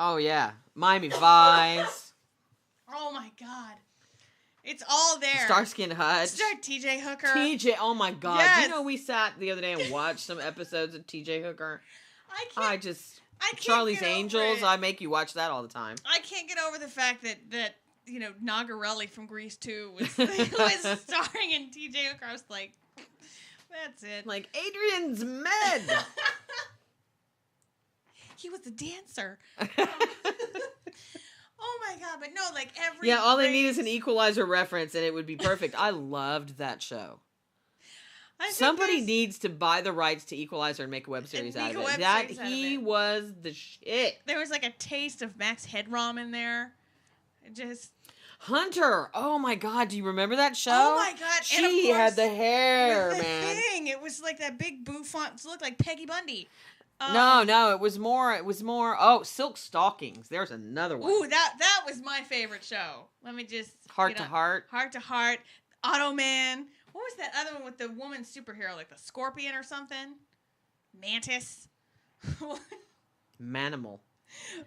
Oh yeah, Miami Vice. Oh my God. It's all there. Starsky and Hutch. TJ Hooker. TJ, oh my God. Yes. Do you know we sat the other day and watched some episodes of TJ Hooker? I can't Charlie's get over Angels, it. I make you watch that all the time. I can't get over the fact that you know, Nagarelli from Grease 2 was starring in TJ Hooker. I was like, that's it. Like, Adrian's med. He was a dancer. Oh my God, but no, like every Yeah, all they need is an Equalizer reference and it would be perfect. I loved that show. Somebody needs to buy the rights to Equalizer and make a web series out of it. He was the shit. There was like a taste of Max Headrom in there. Hunter. Oh my God, do you remember that show? Oh my God. She and of course, had the hair, with the man. Thing. It was like that big bouffant. It looked like Peggy Bundy. No, it was more. Oh, Silk Stockings. There's another one. Ooh, that was my favorite show. Let me just Heart to Heart. Heart to Heart. Automan. What was that other one with the woman superhero, like the Scorpion or something? Mantis. Manimal.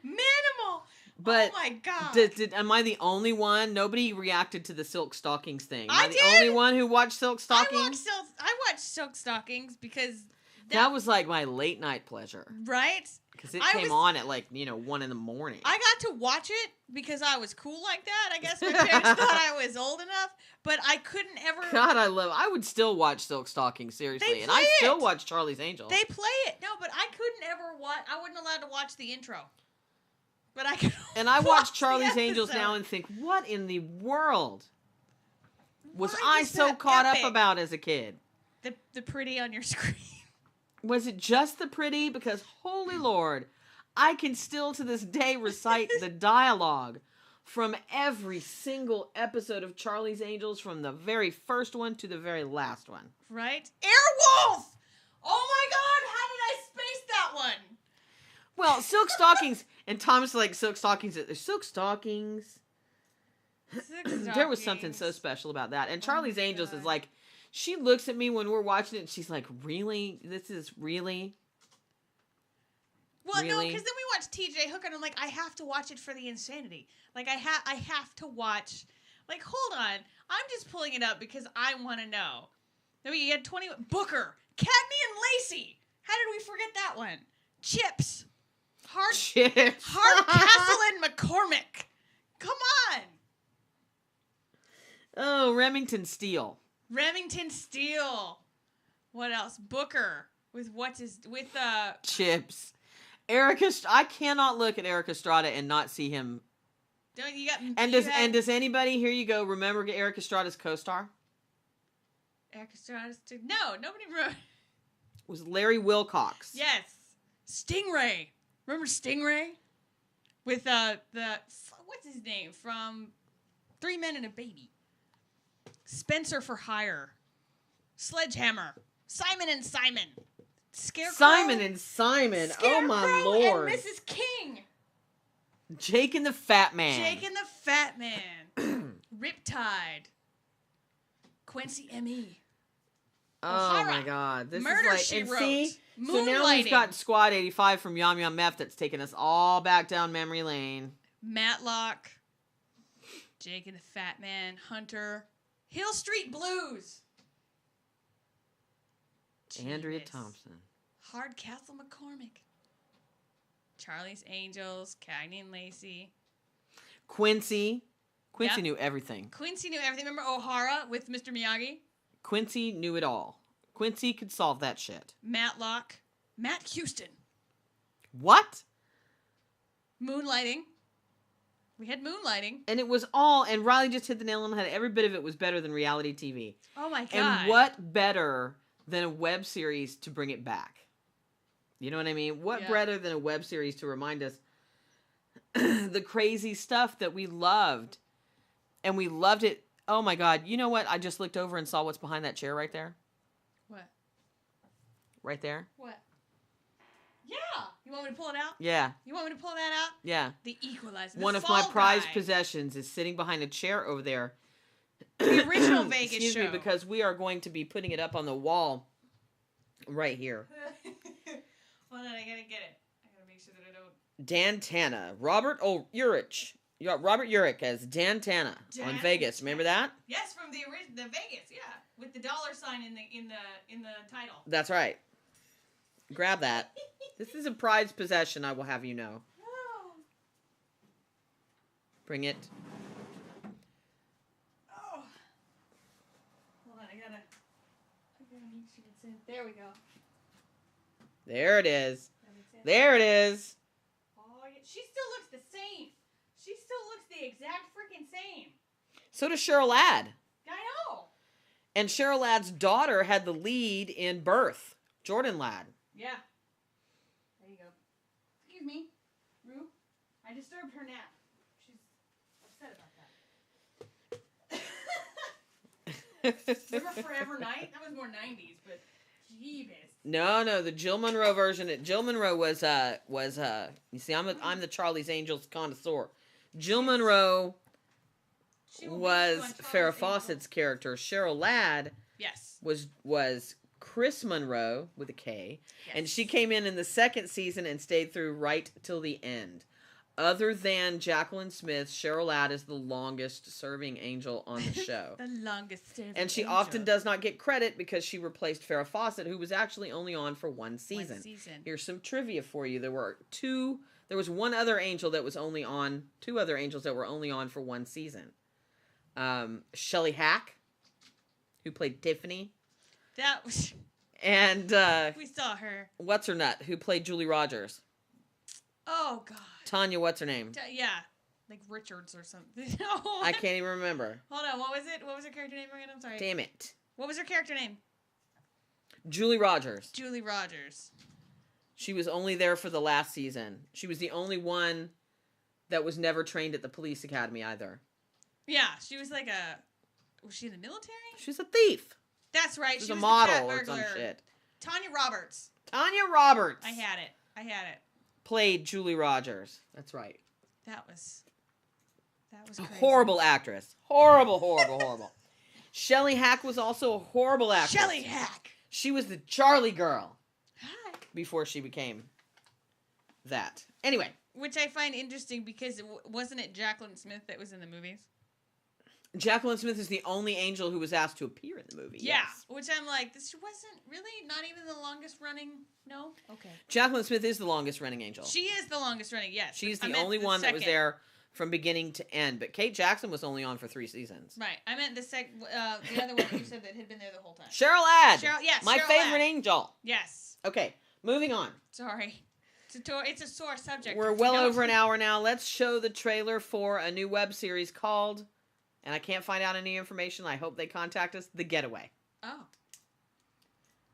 Manimal. But oh my god! Am I the only one? Nobody reacted to the Silk Stockings thing. Am I I the did. only one who watched Silk Stockings? I watched Silk Stockings because that was like my late night pleasure, right? Because it came on at 1 a.m. I got to watch it because I was cool like that. I guess my parents thought I was old enough, but I couldn't ever. God, I would still watch Silk Stockings, seriously. And I still watch Charlie's Angels. They play it. No, but I couldn't ever watch. I wasn't allowed to watch the intro. But I could. And I watch Charlie's Angels now and think, what in the world was I so caught up about as a kid? The pretty on your screen. Was it just the pretty? Because, holy Lord, I can still to this day recite the dialogue from every single episode of Charlie's Angels, from the very first one to the very last one. Right? Airwolf! Oh my god, how did I space that one? Well, Silk Stockings, and Thomas Silk Stockings. Silk Stockings. There was something so special about that. And Charlie's Angels is like, she looks at me when we're watching it, and she's like, really? This is really? Well, no, because then we watch TJ Hooker, and I'm like, I have to watch it for the insanity. Like, I have to watch. Like, hold on. I'm just pulling it up because I want to know. I mean, you had 20... Booker. Cagney and Lacey. How did we forget that one? Chips. Hardcastle and McCormick. Come on. Oh, Remington Steele. Remington Steele. What else? Booker with Chips. I cannot look at Eric Estrada and not see him. Don't you got? And does anybody, here you go, remember Eric Estrada's co-star? Eric Estrada's no, nobody remember. It was Larry Wilcox. Yes, Stingray. Remember Stingray? With what's his name from 3 Men and a Baby. Spencer for Hire. Sledgehammer. Simon and Simon. Scarecrow. Simon and Simon. Scarecrow, oh my Lord. And Mrs. King. Jake and the Fat Man. Jake and the Fat Man. Riptide. Quincy M.E. Oh my God. This Murder, is She Wrote. See? So now we've got Squad 85 from Yum Yum Meth that's taking us all back down memory lane. Matlock. Jake and the Fat Man. Hunter. Hill Street Blues. Andrea Thompson. Hardcastle McCormick. Charlie's Angels. Cagney and Lacey. Quincy. Quincy knew everything. Quincy knew everything. Remember O'Hara with Mr. Miyagi? Quincy knew it all. Quincy could solve that shit. Matlock. Matt Houston. What? Moonlighting. We had Moonlighting. And it was all, and Riley just hit the nail on the head. Every bit of it was better than reality TV. Oh my God. And what better than a web series to bring it back? You know what I mean? What better than a web series to remind us the crazy stuff that we loved? And we loved it. Oh my God. You know what? I just looked over and saw what's behind that chair right there. What? Right there. What? Yeah. You want me to pull it out? Yeah. You want me to pull that out? Yeah. The Equalizer. One of my prized possessions is sitting behind a chair over there. The original Vegas Excuse show. me, because we are going to be putting it up on the wall right here. Hold on, I gotta get it. I gotta make sure that I don't. Dan Tana. Robert Urich. You got Robert Urich as Dan Tana on Vegas. Remember that? Yes, from the Vegas, yeah. With the $sign in the title. That's right. Grab that. This is a prized possession, I will have you know. Oh. Bring it. Oh. Hold on, I gotta make sure it's in. There we go. There it is. There it is. Oh, yeah. She still looks the same. She still looks the exact freaking same. So does Cheryl Ladd. I know. And Cheryl Ladd's daughter had the lead in Birth, Jordan Ladd. Yeah. There you go. Excuse me, Rue. I disturbed her nap. She's upset about that. Remember Forever Night? That was more 90s, but jeebus. No, the Jill Monroe version. Jill Monroe was you see, I'm the Charlie's Angels connoisseur. Jill Monroe was Farrah Fawcett's character. Cheryl Ladd yes was Chris Monroe with a K, Yes. and she came in the second season and stayed through right till the end. Other than Jacqueline Smith, Cheryl Ladd is the longest serving angel on the show. The longest serving And she angel. often does not get credit because she replaced Farrah Fawcett, who was actually only on for one season. Here's some trivia for you. There was one other angel that was only on, two other angels that were only on for one season. Shelley Hack, who played Tiffany. That was... And we saw her. What's her nut, who played Julie Rogers. Oh, God. Tanya, what's her name? Yeah. Like Richards or something. I can't even remember. Hold on, what was it? What was her character name again? I'm sorry. Damn it. What was her character name? Julie Rogers. Julie Rogers. She was only there for the last season. She was the only one that was never trained at the police academy either. Yeah, she was like was she in the military? She was a thief. That's right. She She was was a the model cat or some burglar. shit. Tanya Roberts. Tanya Roberts. I had it. Played Julie Rogers. That's right. That was crazy. Horrible actress. Horrible. Shelley Hack was also a horrible actress. Shelley Hack. She was the Charlie girl. Hi. Before she became that. Anyway. Which I find interesting because wasn't it Jacqueline Smith that was in the movies? Jacqueline Smith is the only angel who was asked to appear in the movie. Yeah. Yes. Which I'm like, this wasn't really not even the longest running. No? Okay. Jacqueline Smith is the longest running angel. She is the longest running, yes. She's the only one that was there from beginning to end. But Kate Jackson was only on for 3 seasons. Right. I meant the other one that you said that had been there the whole time. Cheryl Ladd. My Cheryl favorite Ladd. angel. Yes. Okay, moving on. Sorry. It's a sore subject. We're well over an hour now. Let's show the trailer for a new web series called, and I can't find out any information. I hope they contact us, The Getaway. Oh.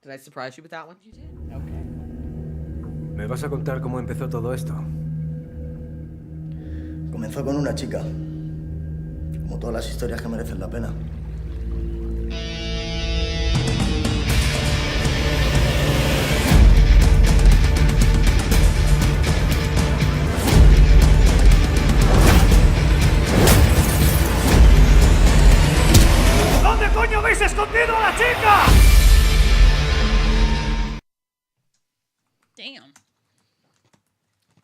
Did I surprise you with that one? You did. Okay. ¿Me vas a contar cómo empezó todo esto? Comenzó con una chica. Como todas las historias que merecen la pena. ¿Dónde coño habéis escondido a la chica? Damn.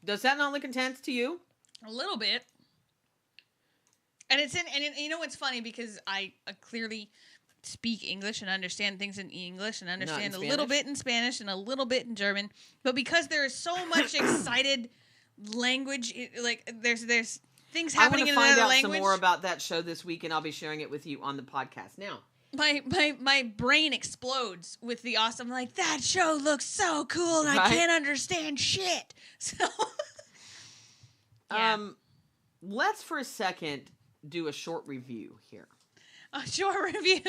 Does that not look intense to you? A little bit. And you know what's funny, because I clearly speak English and understand things in English and understand a little bit in Spanish and a little bit in German, but because there is so much excited language, like there's things happening in another language. I want to find out some more about that show this week, and I'll be sharing it with you on the podcast now. My brain explodes with the awesome, like, that show looks so cool and I can't understand shit. So yeah. Let's for a second do a short review here. A short review?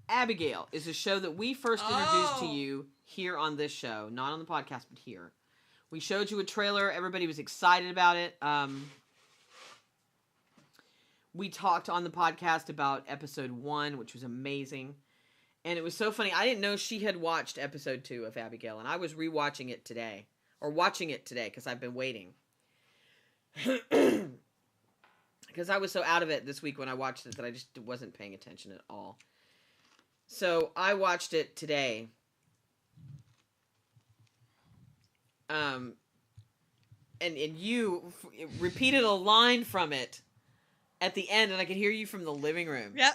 Abigail is a show that we first introduced to you here on this show, not on the podcast, but here. We showed you a trailer. Everybody was excited about it. We talked on the podcast about episode 1, which was amazing. And it was so funny. I didn't know she had watched episode 2 of Abigail, and I was rewatching it today. Or watching it today, because I've been waiting. Because I was so out of it this week when I watched it that I just wasn't paying attention at all. So I watched it today. And you repeated a line from it at the end, and I could hear you from the living room. Yep.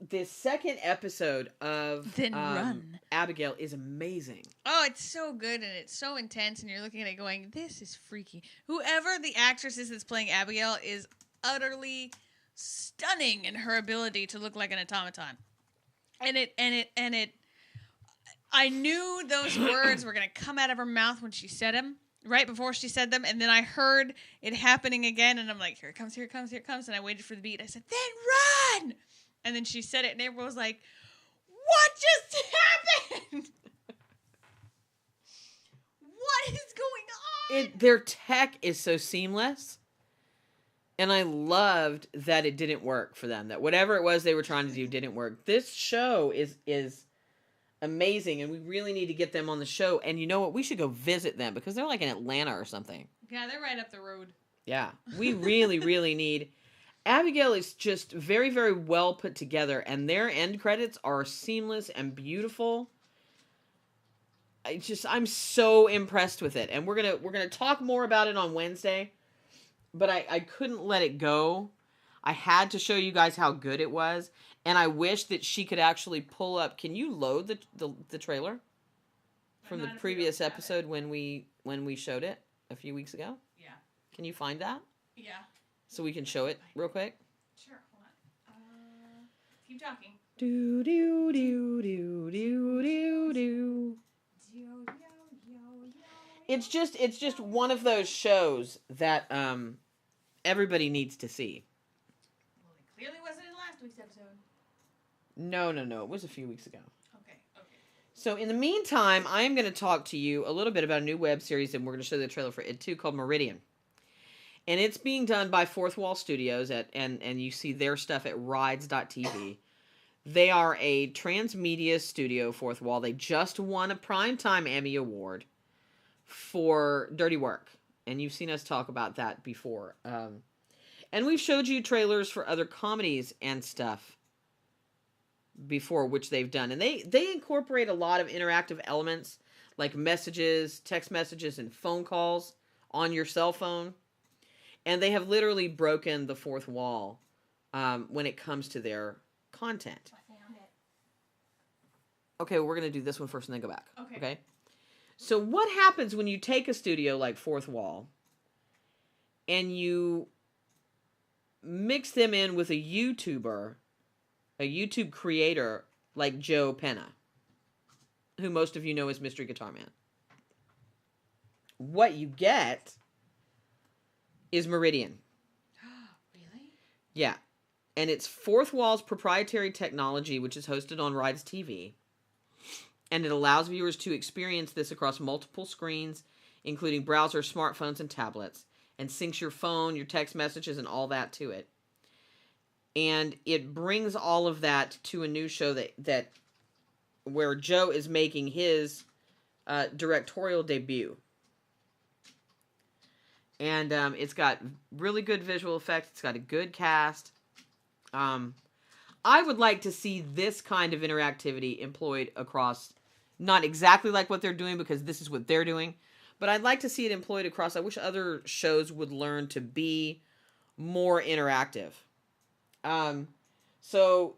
The second episode of Then Run. Abigail is amazing. Oh, it's so good, and it's so intense, and you're looking at it going, this is freaky. Whoever the actress is that's playing Abigail is utterly stunning in her ability to look like an automaton. I knew those words were going to come out of her mouth when she said them, right before she said them, and then I heard it happening again, and I'm like, here it comes, here it comes, here it comes, and I waited for the beat. I said, then run! And then she said it, and everyone was like, what just happened? What is going on? Their tech is so seamless. And I loved that it didn't work for them. That whatever it was they were trying to do didn't work. This show is amazing, and we really need to get them on the show. And you know what? We should go visit them, because they're like in Atlanta or something. Yeah, they're right up the road. Yeah, we really, really need... Abigail is just very, very well put together, and their end credits are seamless and beautiful. I'm so impressed with it, and we're gonna talk more about it on Wednesday. But I couldn't let it go. I had to show you guys how good it was, and I wish that she could actually pull up. Can you load the trailer from the previous episode when we showed it a few weeks ago? Yeah. Can you find that? Yeah. So we can show it real quick. Sure. Hold on. Keep talking. Do do do do do do do. It's just one of those shows that everybody needs to see. Well, it clearly wasn't in last week's episode. No. It was a few weeks ago. Okay. So in the meantime, I am going to talk to you a little bit about a new web series, and we're going to show the trailer for it too, called Meridian. And it's being done by Fourth Wall Studios, and you see their stuff at rides.tv. They are a transmedia studio, Fourth Wall. They just won a Primetime Emmy Award for Dirty Work. And you've seen us talk about that before. And we've showed you trailers for other comedies and stuff before, which they've done. And they incorporate a lot of interactive elements, like messages, text messages, and phone calls on your cell phone. And they have literally broken the fourth wall when it comes to their content. I found it. Okay, we're going to do this one first and then go back. Okay. So what happens when you take a studio like Fourth Wall and you mix them in with a YouTuber, a YouTube creator like Joe Penna, who most of you know as Mystery Guitar Man? What you get is Meridian. Really? Yeah. And it's Fourth Wall's proprietary technology, which is hosted on Rides TV. And it allows viewers to experience this across multiple screens, including browsers, smartphones, and tablets, and syncs your phone, your text messages, and all that to it. And it brings all of that to a new show that where Joe is making his directorial debut. And it's got really good visual effects. It's got a good cast. I would like to see this kind of interactivity employed across, not exactly like what they're doing, because this is what they're doing, but I'd like to see it employed across. I wish other shows would learn to be more interactive. So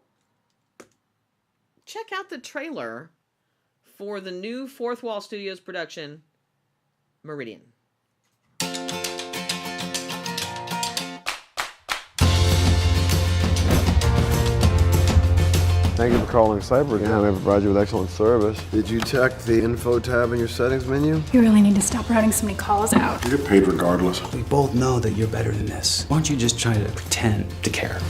check out the trailer for the new Fourth Wall Studios production, Meridian. Thank you for calling Cyber again. I provide you with excellent service. Did you check the info tab in your settings menu? You really need to stop routing so many calls out. You get paid regardless. We both know that you're better than this. Why don't you just try to pretend to care?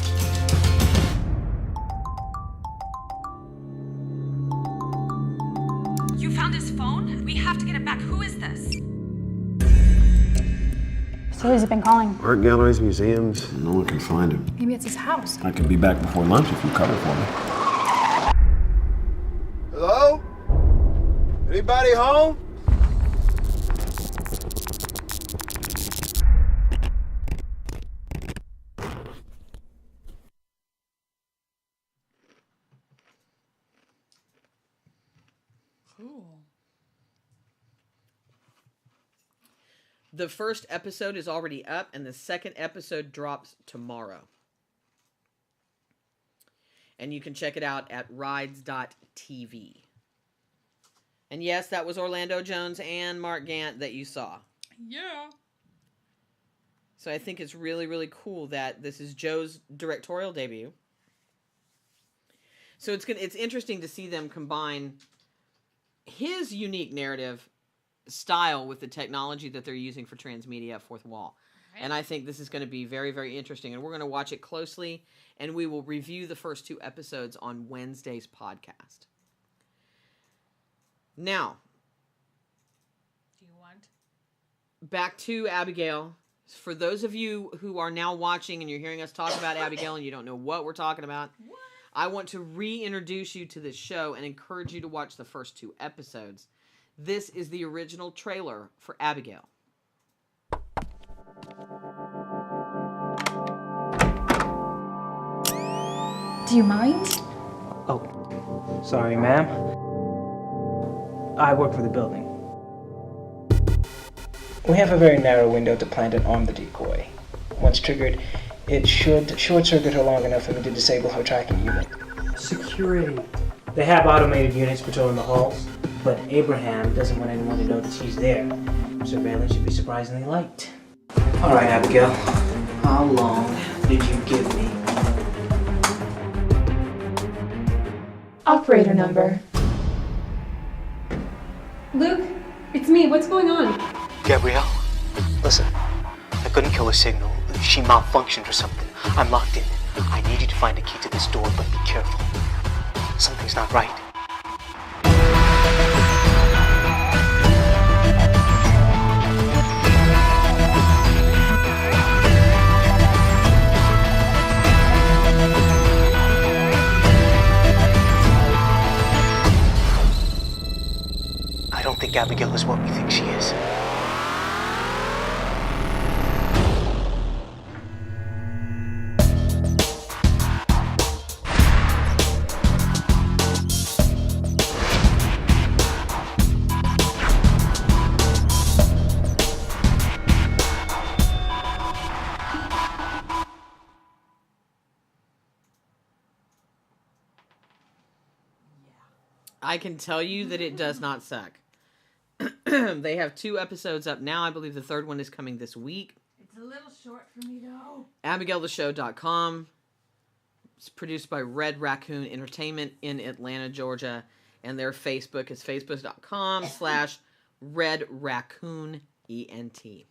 You found his phone? We have to get it back. Who is this? So who's he been calling? Art galleries, museums. No one can find him. Maybe it's his house. I can be back before lunch if you cover for me. Hello? Anybody home? Cool. The first episode is already up, and the second episode drops tomorrow. And you can check it out at rides.tv. And yes, that was Orlando Jones and Mark Gant that you saw. Yeah. So I think it's really, really cool that this is Joe's directorial debut. So it's interesting to see them combine his unique narrative style with the technology that they're using for transmedia at Fourth Wall. Right. And I think this is going to be very, very interesting. And we're going to watch it closely, and we will review the first 2 episodes on Wednesday's podcast. Now, do you want? Back to Abigail. For those of you who are now watching and you're hearing us talk about Abigail and you don't know what we're talking about, I want to reintroduce you to this show and encourage you to watch the first 2 episodes. This is the original trailer for Abigail. Do you mind? Oh, sorry, ma'am. I work for the building. We have a very narrow window to plant and arm the decoy. Once triggered, it should short-circuit her long enough for me to disable her tracking unit. Security. They have automated units patrolling the halls, but Abraham doesn't want anyone to know that she's there. Surveillance should be surprisingly light. All right, Abigail. How long did you give me? Operator number. Luke, it's me. What's going on? Gabrielle, listen. I couldn't kill her signal. She malfunctioned or something. I'm locked in. I need you to find a key to this door, but be careful. Something's not right. I don't think Abigail is what we think she is. I can tell you that it does not suck. They have 2 episodes up now. I believe the 3rd one is coming this week. It's a little short for me, though. AbigailTheShow.com. It's produced by Red Raccoon Entertainment in Atlanta, Georgia. And their Facebook is facebook.com/Red Raccoon ENT.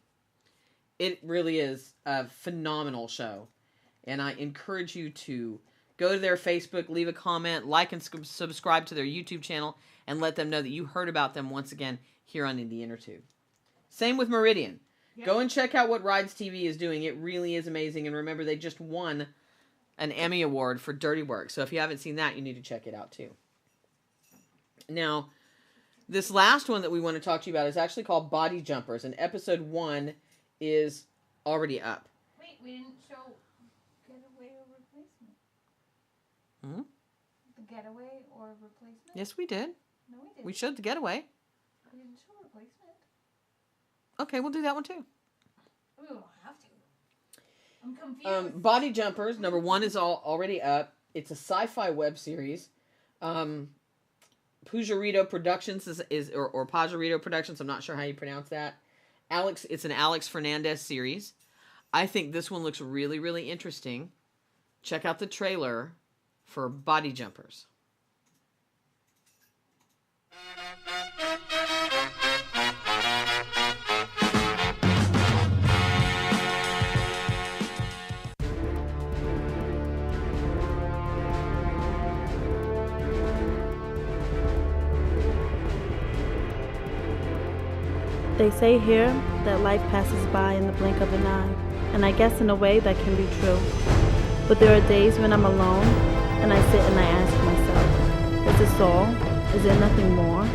It really is a phenomenal show. And I encourage you to go to their Facebook, leave a comment, like and subscribe to their YouTube channel, and let them know that you heard about them once again here on the Intertube. Same with Meridian. Yep. Go and check out what Rides TV is doing. It really is amazing. And remember, they just won an Emmy Award for Dirty Work. So if you haven't seen that, you need to check it out too. Now, this last one that we want to talk to you about is actually called Body Jumpers. And episode 1 is already up. Wait, we didn't show Getaway or Replacement. Hmm? The Getaway or Replacement? Yes, we did. No, we didn't. We showed the Getaway. We didn't show Replacement. Okay, we'll do that one too. We don't have to. I'm confused. Body Jumpers, number 1 is already up. It's a sci-fi web series. Pujarito Productions or Pajarito Productions. I'm not sure how you pronounce that. It's an Alex Fernandez series. I think this one looks really, really interesting. Check out the trailer for Body Jumpers. They say here that life passes by in the blink of an eye, and I guess in a way that can be true. But there are days when I'm alone, and I sit and I ask myself, is this all? Is there nothing more?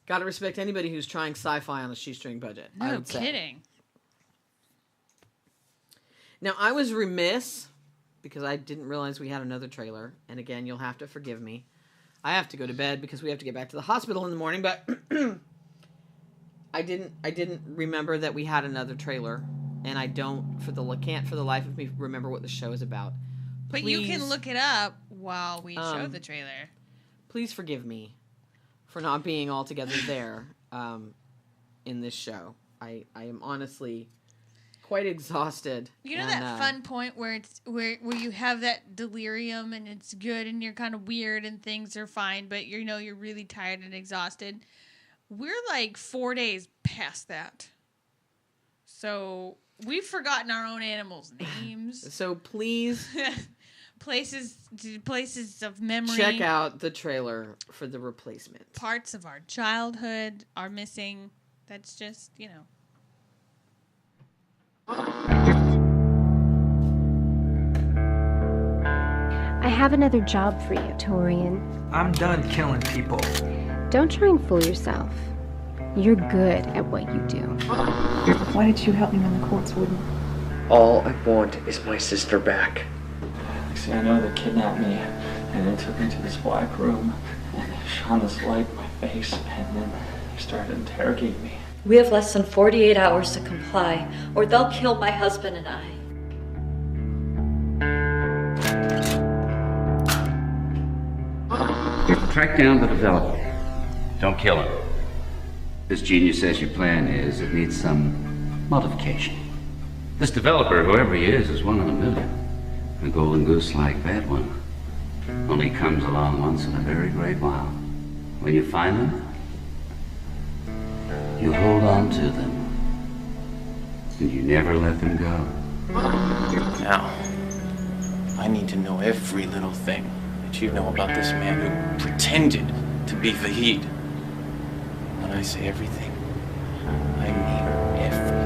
Got to respect anybody who's trying sci-fi on a shoestring budget. I No would say. kidding. Now, I was remiss because I didn't realize we had another trailer. And again, you'll have to forgive me. I have to go to bed because we have to get back to the hospital in the morning. But I didn't remember that we had another trailer, and I can't for the life of me remember what the show is about. But you can look it up while we show the trailer. Please forgive me for not being altogether there in this show. I am honestly quite exhausted. You know that fun point where it's where you have that delirium and it's good and you're kind of weird and things are fine, but you're really tired and exhausted. We're like 4 days past that. So we've forgotten our own animals' names. So please places of memory. Check out the trailer for The Replacement. Parts of our childhood are missing. That's just, I have another job for you, Torian. I'm done killing people. Don't try and fool yourself. You're good at what you do. Why did you help me when the courts wouldn't? All I want is my sister back. See, I know they kidnapped me, and they took me to this black room, and they shone this light in my face, and then they started interrogating me. We have less than 48 hours to comply, or they'll kill my husband and I. Track down the developer. Don't kill him. This genius says your plan is it needs some modification. This developer, whoever he is one in a million. A golden goose like that one only comes along once in a very great while. When you find them, you hold on to them. And you never let them go. Now, I need to know every little thing that you know about this man who pretended to be Vahid. When I say everything, I mean everything.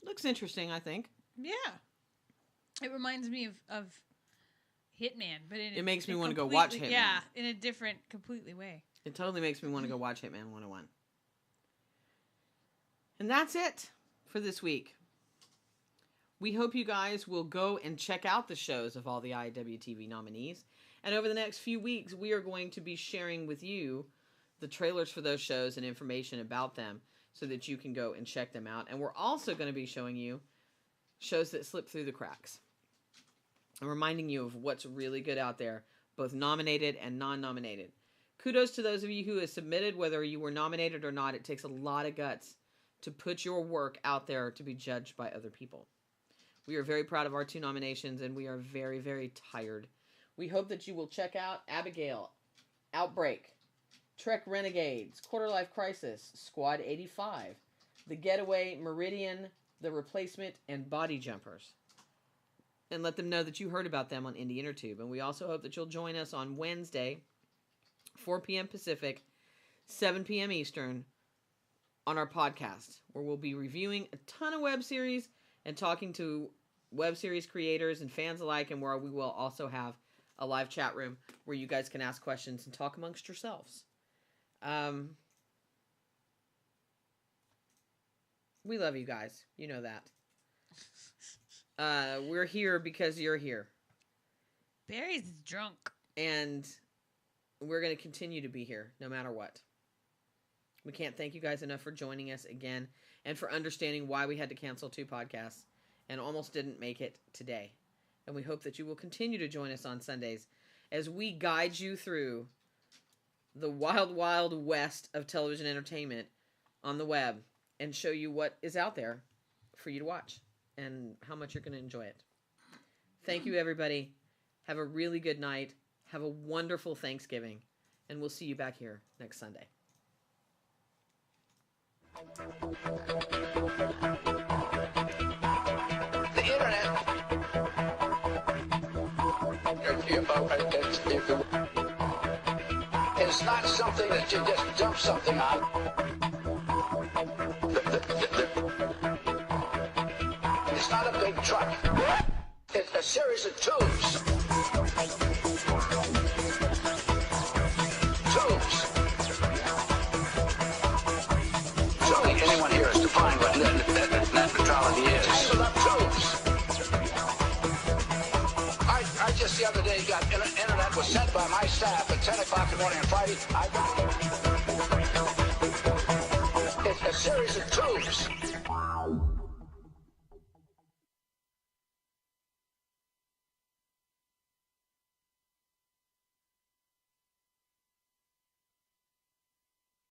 Looks interesting, I think. Yeah. It reminds me of Hitman, but it makes me want to go watch Hitman. Yeah, in a different, completely way. It totally makes me want to go watch Hitman 101. And that's it for this week. We hope you guys will go and check out the shows of all the IWTV nominees. And over the next few weeks, we are going to be sharing with you the trailers for those shows and information about them so that you can go and check them out. And we're also going to be showing you shows that slip through the cracks. I'm reminding you of what's really good out there, both nominated and non-nominated. Kudos to those of you who have submitted, whether you were nominated or not. It takes a lot of guts to put your work out there to be judged by other people. We are very proud of our 2 nominations, and we are very, very tired. We hope that you will check out Abigail, Outbreak, Trek Renegades, Quarter Life Crisis, Squad 85, The Getaway, Meridian, The Replacement, and Body Jumpers. And let them know that you heard about them on Indie Intertube. And we also hope that you'll join us on Wednesday, 4 p.m. Pacific, 7 p.m. Eastern, on our podcast, where we'll be reviewing a ton of web series and talking to web series creators and fans alike, and where we will also have a live chat room where you guys can ask questions and talk amongst yourselves. We love you guys. You know that. We're here because you're here. Barry's drunk. And we're going to continue to be here no matter what. We can't thank you guys enough for joining us again and for understanding why we had to cancel 2 podcasts and almost didn't make it today. And we hope that you will continue to join us on Sundays as we guide you through the wild, wild west of television entertainment on the web and show you what is out there for you to watch and how much you're going to enjoy it. Thank you, everybody. Have a really good night. Have a wonderful Thanksgiving. And we'll see you back here next Sunday. The internet. It's not something that you just dump something on. It's not a big truck. It's a series of tubes. Surely anyone here has defined what net neutrality is. Tangled up tubes. I just the other day got internet was sent by my staff at 10 o'clock in the morning on Friday. It's a series of tubes.